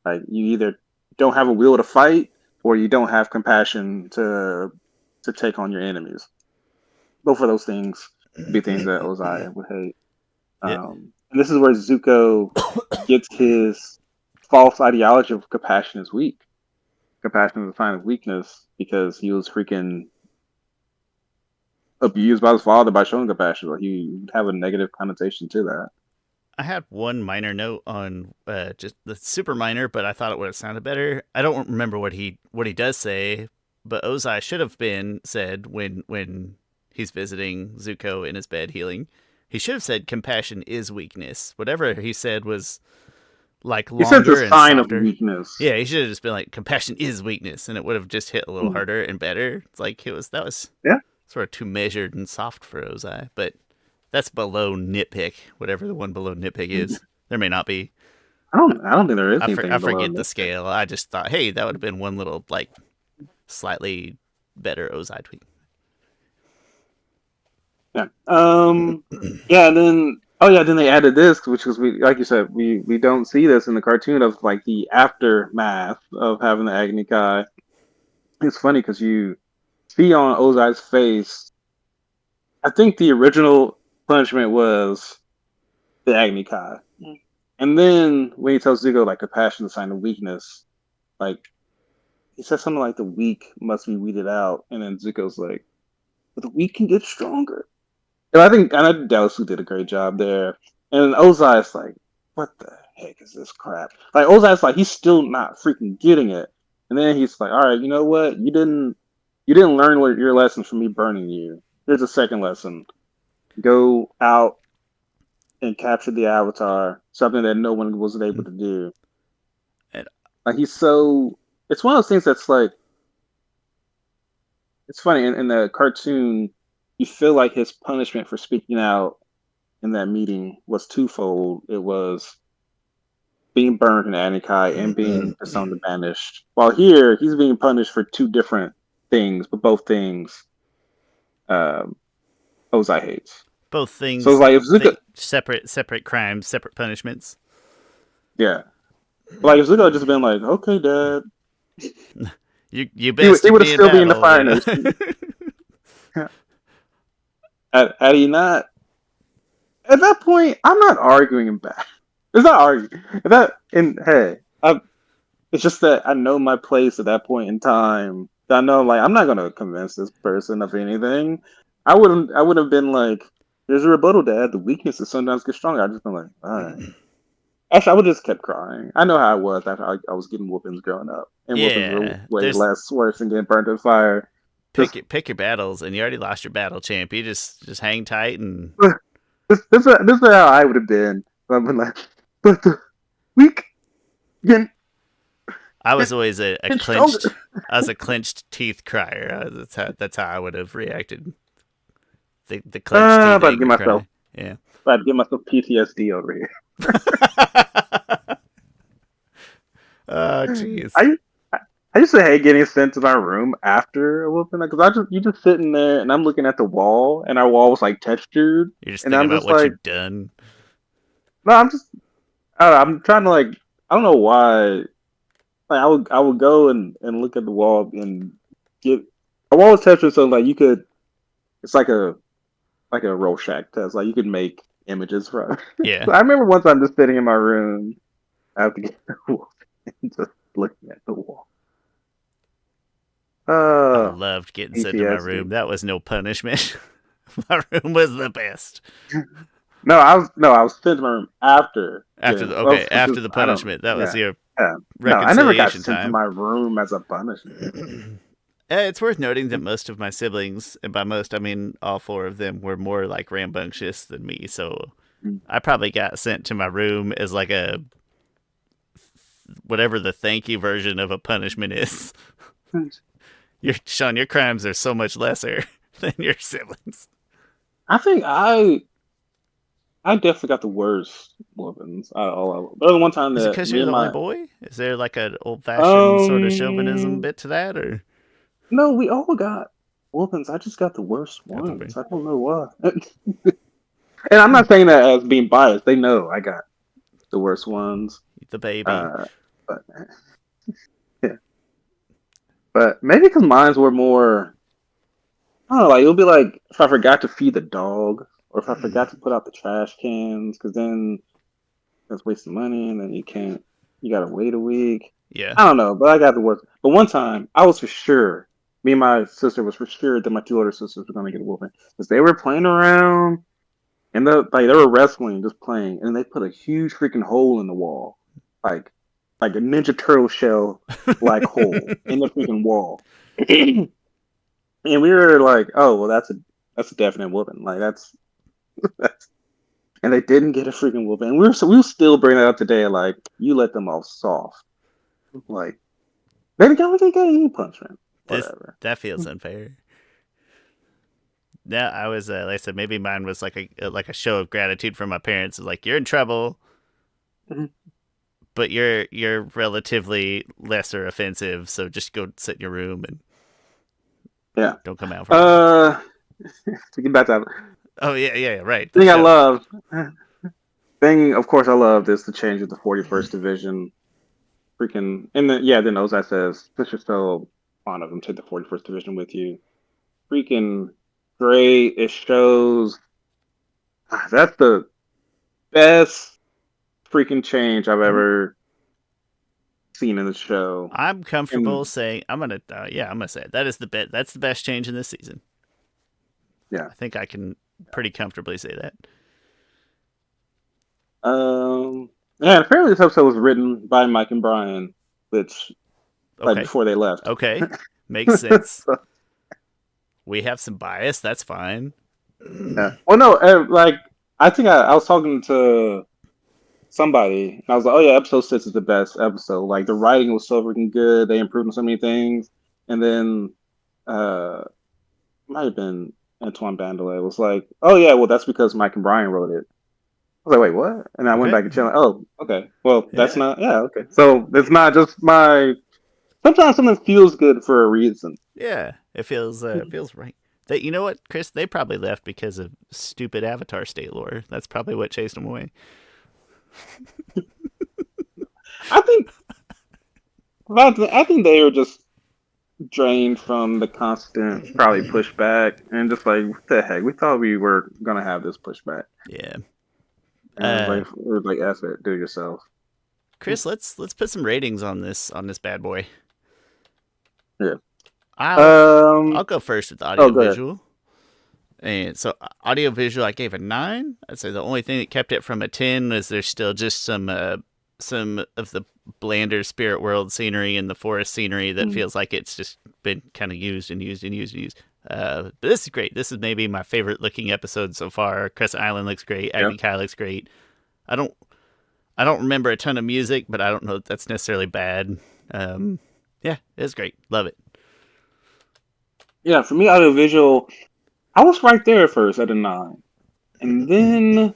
Like, you either don't have a will to fight, or you don't have compassion to take on your enemies. Both of those things would be things that Ozai would hate. Yeah. And this is where Zuko gets his false ideology of compassion is weak. Compassion is a sign of weakness because he was freaking abused by his father by showing compassion. Like he would have a negative connotation to that. I had one minor note on just the super minor, but I thought it would have sounded better. I don't remember what he does say, but Ozai should have been said when he's visiting Zuko in his bed healing. He should have said compassion is weakness. Whatever he said was like He says longer a and sign of softer. weakness. Yeah, he should have just been like compassion is weakness, and it would have just hit a little harder and better. It's like that was Yeah. sort of too measured and soft for Ozai, but that's below nitpick, whatever the one below nitpick is. There may not be. I don't think there is anything I below forget the nitpick. scale. I just thought, hey, that would have been one little like slightly better Ozai tweak. Yeah. Yeah. And then then they added this, which was like you said, we don't see this in the cartoon of like the aftermath of having the Agni Kai. It's funny because you see on Ozai's face. I think the original punishment was the Agni Kai. And then when he tells Zuko like compassion is a sign of weakness, like he says something like the weak must be weeded out, and then Zuko's like, but the weak can get stronger. And I think Dalisu did a great job there. And Ozai's like, what the heck is this crap? Like Ozai's like he's still not freaking getting it. And then he's like, all right, you know what? You didn't learn what your lessons from me burning you. Here's a second lesson. Go out and capture the avatar, something that no one was able to do. And Like he's so it's one of those things that's like it's funny in the cartoon you feel like his punishment for speaking out in that meeting was twofold. It was being burned in Anikai and being persona banished. While here he's being punished for two different things, but both things um Ozai hates. both So it's things, like if Zuko separate crimes, separate punishments. yeah. Like if Zuko had just been like, okay, Dad, You bested he would me in still be in the battle. Fire You know? Nation. Had he not at that point, I'm not arguing back. It's not arguing. It's just that I know my place at that point in time. I know, like, I'm not gonna convince this person of anything. I would have been like, "There's a rebuttal, Dad. The weaknesses sometimes get stronger." I just been like, "All right." Actually, I would just kept crying. I know how it was after I was getting whoopings growing up, and whoopings were Yeah, way there's less worse than getting burnt in fire. Just pick your battles, and you already lost your battle, champ. You just hang tight and this is how I would have been. I've been like, but the weak get I was always a get stronger. clenched. I was a clenched teeth crier. That's how I would have reacted. The clenched teeth About to get angry myself cry. Yeah. about to get myself PTSD over here. Oh, jeez. I I used to hate getting sent to my room after a whooping because you just sitting there and I'm looking at the wall and our wall was like textured You're just and thinking I'm about just what like you've done. no I don't know, I'm trying to like I don't know why like I would go and look at the wall and get a wall was textured so like you could it's like a Rorschach test like you could make images from. Yeah. So I remember once I'm just sitting in my room after getting and just looking at the wall. I Uh, loved getting sent to my room. PTSD. That was no punishment. My room was the best. No, I was sent to my room after After getting the well, okay, which after is the I don't punishment. That was yeah your yeah no, I never got reconciliation sent to time. my room as a punishment. It's worth noting that most of my siblings, and by most I mean all four of them, were more like rambunctious than me. So I probably got sent to my room as like a whatever the thank you version of a punishment is. Shawn, your crimes are so much lesser than your siblings. I think I definitely got the worst weapons out of all of them. There was one time Is it that because me you're and the only my boy? Is there like an old fashioned sort of chauvinism um bit to that, or no, we all got weapons. I just got the worst got the brain? ones. I don't know why. And I'm not saying that as being biased. They know I got the worst ones. The baby. Uh, but yeah, but maybe because mines were more. I don't know. Like it'll be like if I forgot to feed the dog, or if I forgot to put out the trash cans, because then that's wasting money, and then you can't. You gotta wait a week. Yeah. I don't know, but I got the worst. But one time, I was for sure. Me and my sister was for sure that my two older sisters were gonna get a whooping because they were playing around and they were wrestling, just playing, and they put a huge freaking hole in the wall, like like a Ninja Turtle shell like hole in the freaking wall. And we were like, oh well, that's a definite whooping. Like that's and they didn't get a freaking whooping. And we were still bringing it up today. Like you let them off soft. Like they got any punishment. This Whatever. that feels unfair. Yeah, I was like I said, maybe mine was like a show of gratitude from my parents. Like you're in trouble, Mhm. but you're relatively lesser offensive, so just go sit in your room and Yeah. don't come out for a while. To get back to that Oh yeah, right. The thing I show. love. Thing of course I loved is the change of the 41st division. Freaking and then Ozai says, since you're so fond of him, take the 41st division with you. Freaking great. It shows that's the best freaking change I've Mhm. ever seen in the show. I'm comfortable And saying I'm gonna say it. That is the best. That's the best change in this season. yeah. I think I can pretty comfortably say that. Yeah, and apparently this episode was written by Mike and Bryan, which like Okay, before they left. okay, makes sense. So, We have some bias. That's fine. yeah. Well, no, like I think I was talking to somebody, and I was like, "Oh yeah, episode 6 is the best episode. Like the writing was so freaking good. They improved on so many things." And then, might have been Antoine Bandelet was like, "Oh yeah, well that's because Mike and Bryan wrote it." I was like, "Wait, what?" And I went Okay. back and checked. Oh, okay. Well, that's Yeah. not. Yeah, okay. So it's not just my. Sometimes something feels good for a reason. Yeah. It feels right. That you know what, Chris? They probably left because of stupid Avatar state lore. That's probably what chased them away. I think. I think they were just drained from the constant probably pushback and just like what the heck, we thought we were gonna have this pushback, Yeah. and Uh, it was like F it, do it yourself. Chris, let's put some ratings on this bad boy. Yeah. I'll Um. I'll go first with Oh, audio go ahead. visual. And so audio visual, I gave a 9. I'd say the only thing that kept it from a 10 is there's still just some of the blander spirit world scenery and the forest scenery that feels like it's just been kind of used and used and used and used. But this is great. This is maybe my favorite looking episode so far. Crescent Island looks great. Yeah. Agni Kai looks great. I don't I don't remember a ton of music, but I don't know if that's necessarily bad. Yeah, it's great. Love it. Yeah. For me, audiovisual, I was right there at first at a 9, and then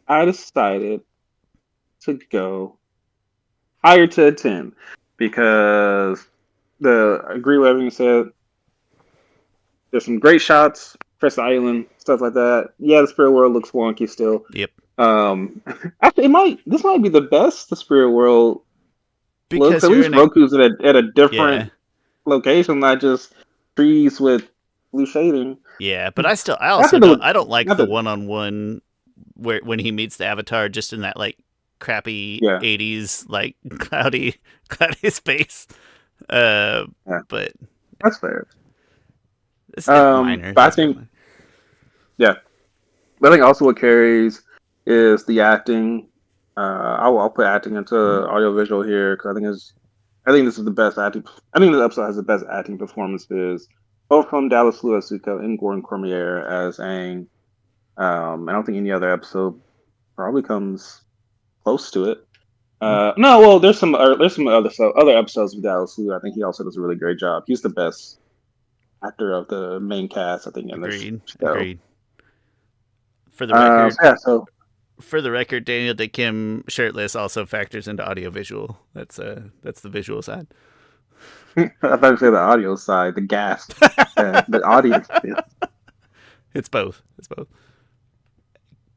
I decided to go higher to a 10 because I agree with everything you said. There's some great shots, Press Island, stuff like that. Yeah, the spirit world looks wonky still. Yep. Actually, this might be the best the spirit world looks. Because At you're least in a Roku's at a yeah. different location, not just trees with blue shading. Yeah, but I Not also that don't the I don't like not the that one-on-one where when he meets the avatar just in that like crappy yeah 80s like cloudy space. Uh yeah but that's fair. it's minor. But I That's very think minor. yeah, but I think also what carries is the acting. I'll put acting into audiovisual here because I think this is the best acting. I think this episode has the best acting performances, both from Dallas Lewis and Gordon Cormier as Aang. I don't think any other episode probably comes close to it. No, well, there's some other episodes with Dallas who I think he also does a really great job. He's the best actor of the main cast, I think, in this Agreed. show. Agreed. For the record, So Daniel Day Kim shirtless also factors into audiovisual. That's the visual side. I thought you said the audio side, the gas, the audience. It's both. It's both.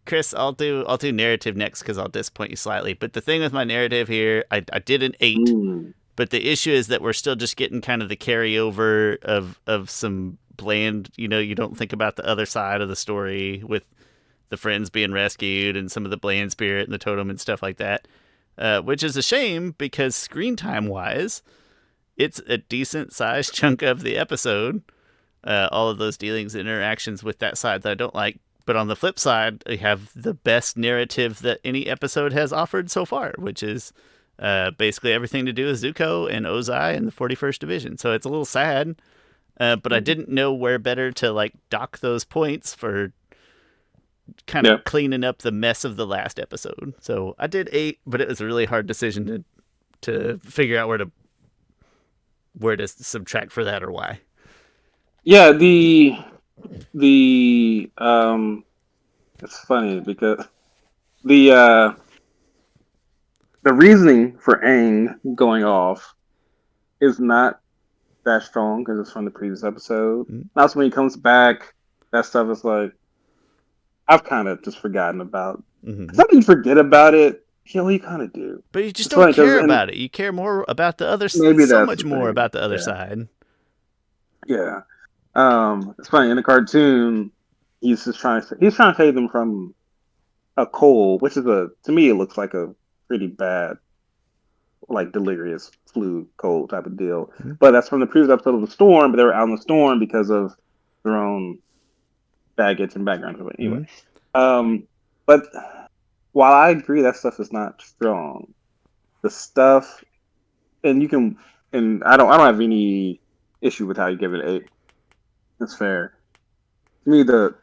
Chris, I'll do narrative next because I'll disappoint you slightly. But the thing with my narrative here, I did an 8, Mm. but the issue is that we're still just getting kind of the carryover of some bland. You don't think about the other side of the story with the friends being rescued and some of the bland spirit and the totem and stuff like that, which is a shame because screen time wise, it's a decent sized chunk of the episode. All of those dealings and interactions with that side that I don't like. But on the flip side, we have the best narrative that any episode has offered so far, which is basically everything to do with Zuko and Ozai and the 41st Division. So it's a little sad, but I didn't know where better to dock those points for kind of cleaning up the mess of the last episode. So I did 8, but it was a really hard decision to figure out where to subtract for that or why. Yeah, the it's funny because the the reasoning for Aang going off is not that strong because it's from the previous episode. Mm-hmm. Also, when he comes back, that stuff is like I've kind of just forgotten about. Mm-hmm. It's not that you forget about it, you kind of do. But you just don't care about it. You care more about the other. Maybe so that's much more about the other side. Yeah. It's funny in the cartoon. He's trying to save them from a cold, which is to me it looks like a pretty bad, like delirious flu cold type of deal. Mm-hmm. But that's from the previous episode of the storm. But they were out in the storm because of their own baggage and background. Anyway, but while I agree that stuff is not strong, the stuff, and you can, and I don't have any issue with how you give it an 8. That's fair. To me, the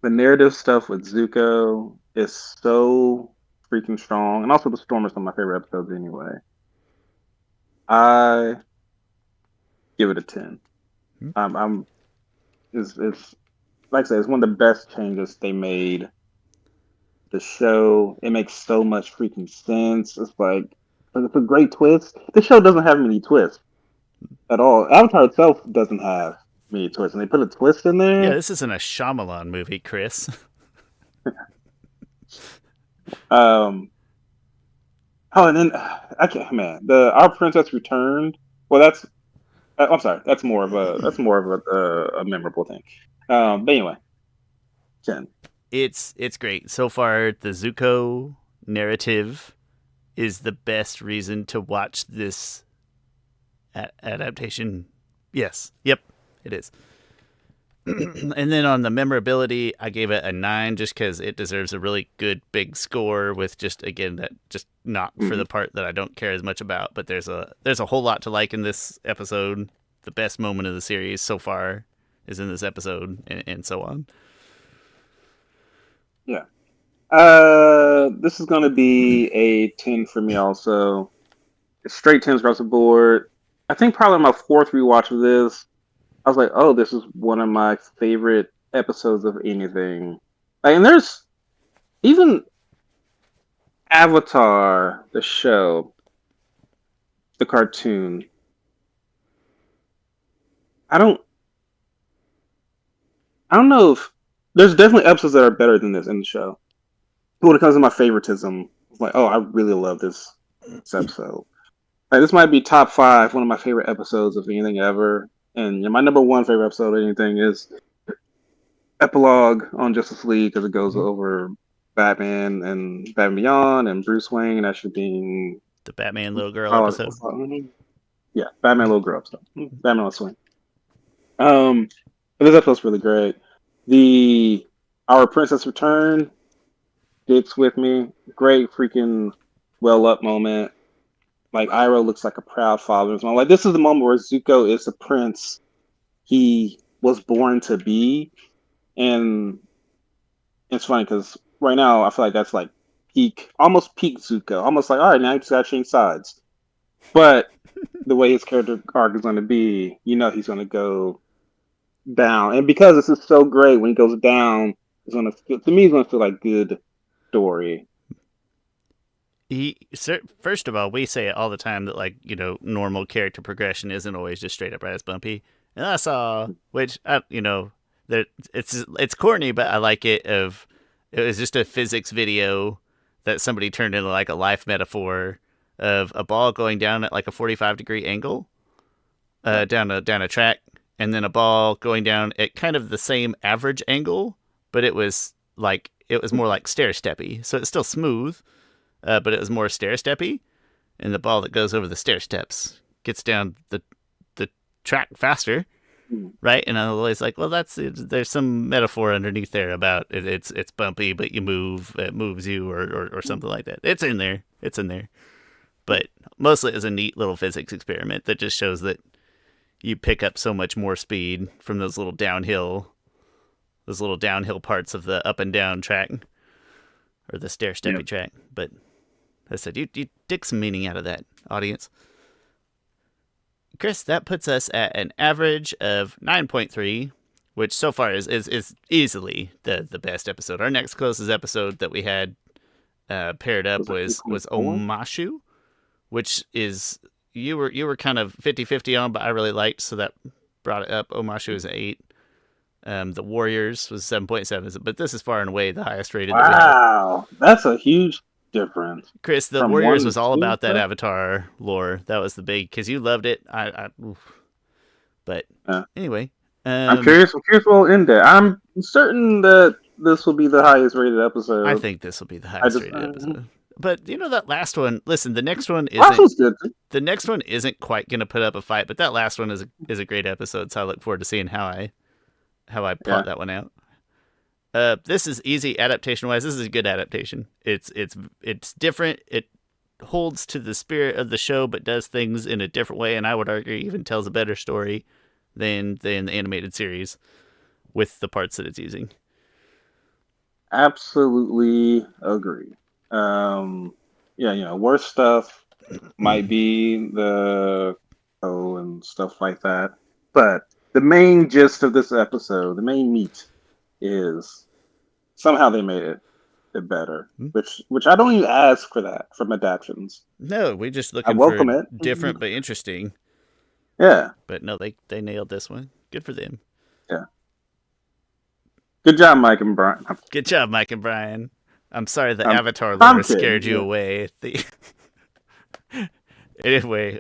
narrative stuff with Zuko is so freaking strong, and also the storm is one of my favorite episodes anyway. I give it a 10. I'm it's like I said, it's one of the best changes they made. The show, it makes so much freaking sense. It's a great twist. The show doesn't have many twists at all. Avatar itself doesn't have many twists, and they put a twist in there. Yeah, this isn't a Shyamalan movie, Chris. And then I can't, man. Our Princess Returned. Well, I'm sorry. That's more of a memorable thing. But anyway, 10. It's great so far. The Zuko narrative is the best reason to watch this adaptation. Yes, yep, it is. And then on the memorability, I gave it a 9 just because it deserves a really good big score with just not for the part that I don't care as much about. But there's a whole lot to like in this episode. The best moment of the series so far is in this episode, and so on. Yeah. This is going to be a 10 for me also. It's straight 10s across the board. I think probably my 4th rewatch of this, I was like, oh, this is one of my favorite episodes of anything. And there's even Avatar, the show, the cartoon. I don't know if there's definitely episodes that are better than this in the show. But when it comes to my favoritism, it's like, oh, I really love this episode. Like, this might be top 5, one of my favorite episodes of anything ever. And my number 1 favorite episode of anything is Epilogue on Justice League because it goes over Batman and Batman Beyond and Bruce Wayne actually being the Batman Little Girl episode. Yeah, Batman Little Girl episode. Batman Little Swing. But this episode's really great. Our Princess Return sticks with me. Great freaking well up moment. Like Iroh looks like a proud father. Like this is the moment where Zuko is the prince he was born to be, and it's funny because right now I feel like that's like almost peak Zuko. Almost like, all right, now you just got to change sides. But the way his character arc is going to be, he's going to go down. And because this is so great, when he goes down, it's going to feel, to me, it's going to feel like good story. First of all, we say it all the time that, like, normal character progression isn't always just straight up ass bumpy. And I saw, which that it's corny, but I like it. It was just a physics video that somebody turned into like a life metaphor of a ball going down at like a 45-degree angle, down a track, and then a ball going down at kind of the same average angle, but it was more like stair steppy. So it's still smooth, but it was more stair steppy, and the ball that goes over the stair steps gets down the track faster, right? And I'm always like, well, there's some metaphor underneath there about it's bumpy, but it moves you, or something like that. It's in there, but mostly it's a neat little physics experiment that just shows that you pick up so much more speed from those little downhill parts of the up and down track, or the stair steppy track. But I said, you dig some meaning out of that, audience. Chris, that puts us at an average of 9.3, which so far is easily the best episode. Our next closest episode that we had paired up was Omashu, which is you were kind of 50-50 on, but I really liked, so that brought it up. Omashu is an 8. The Warriors was 7.7, but this is far and away the highest rated. Wow, that's a huge difference. Chris, the Warriors was all about that Avatar lore. That was the big, because you loved it. But anyway, I'm curious what will end it. I'm certain that this will be the highest rated episode. I think this will be the highest rated episode. But that last one. Listen, the next one isn't. Good. The next one isn't quite going to put up a fight, but that last one is a great episode. So I look forward to seeing how I plot that one out. This is easy adaptation wise. This is a good adaptation. It's different. It holds to the spirit of the show, but does things in a different way, and I would argue even tells a better story than the animated series with the parts that it's using. Absolutely agree. Worse stuff might be the and stuff like that, but the main gist of this episode, the main meat, is somehow they made it better, which I don't even ask for that from adaptations. No, we just looking for different but interesting. Yeah, but no, they nailed this one. Good for them. Yeah. Good job, Mike and Brian. Good job, Mike and Brian. I'm sorry the Avatar lore scared you away. Anyway,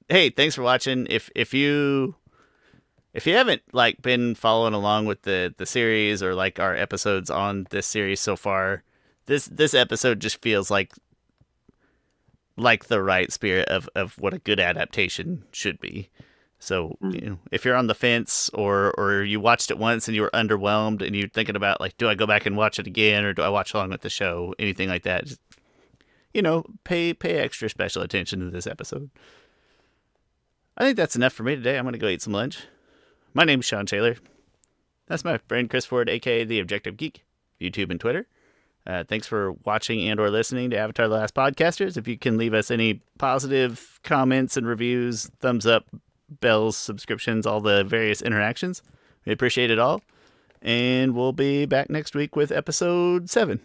hey, thanks for watching. If you haven't been following along with the series or our episodes on this series so far, this episode just feels like the right spirit of what a good adaptation should be. So, if you're on the fence or you watched it once and you were underwhelmed and you're thinking about do I go back and watch it again or do I watch along with the show, anything like that, just, pay extra special attention to this episode. I think that's enough for me today. I'm going to go eat some lunch. My name's Shawn Taylor. That's my friend Chris Ford, aka The Objective Geek, YouTube and Twitter. Thanks for watching and or listening to Avatar The Last Podcasters. If you can leave us any positive comments and reviews, thumbs up, bells, subscriptions, all the various interactions, we appreciate it all. And we'll be back next week with episode 7.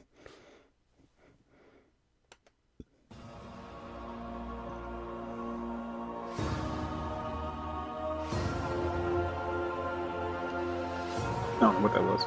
I don't know what that was.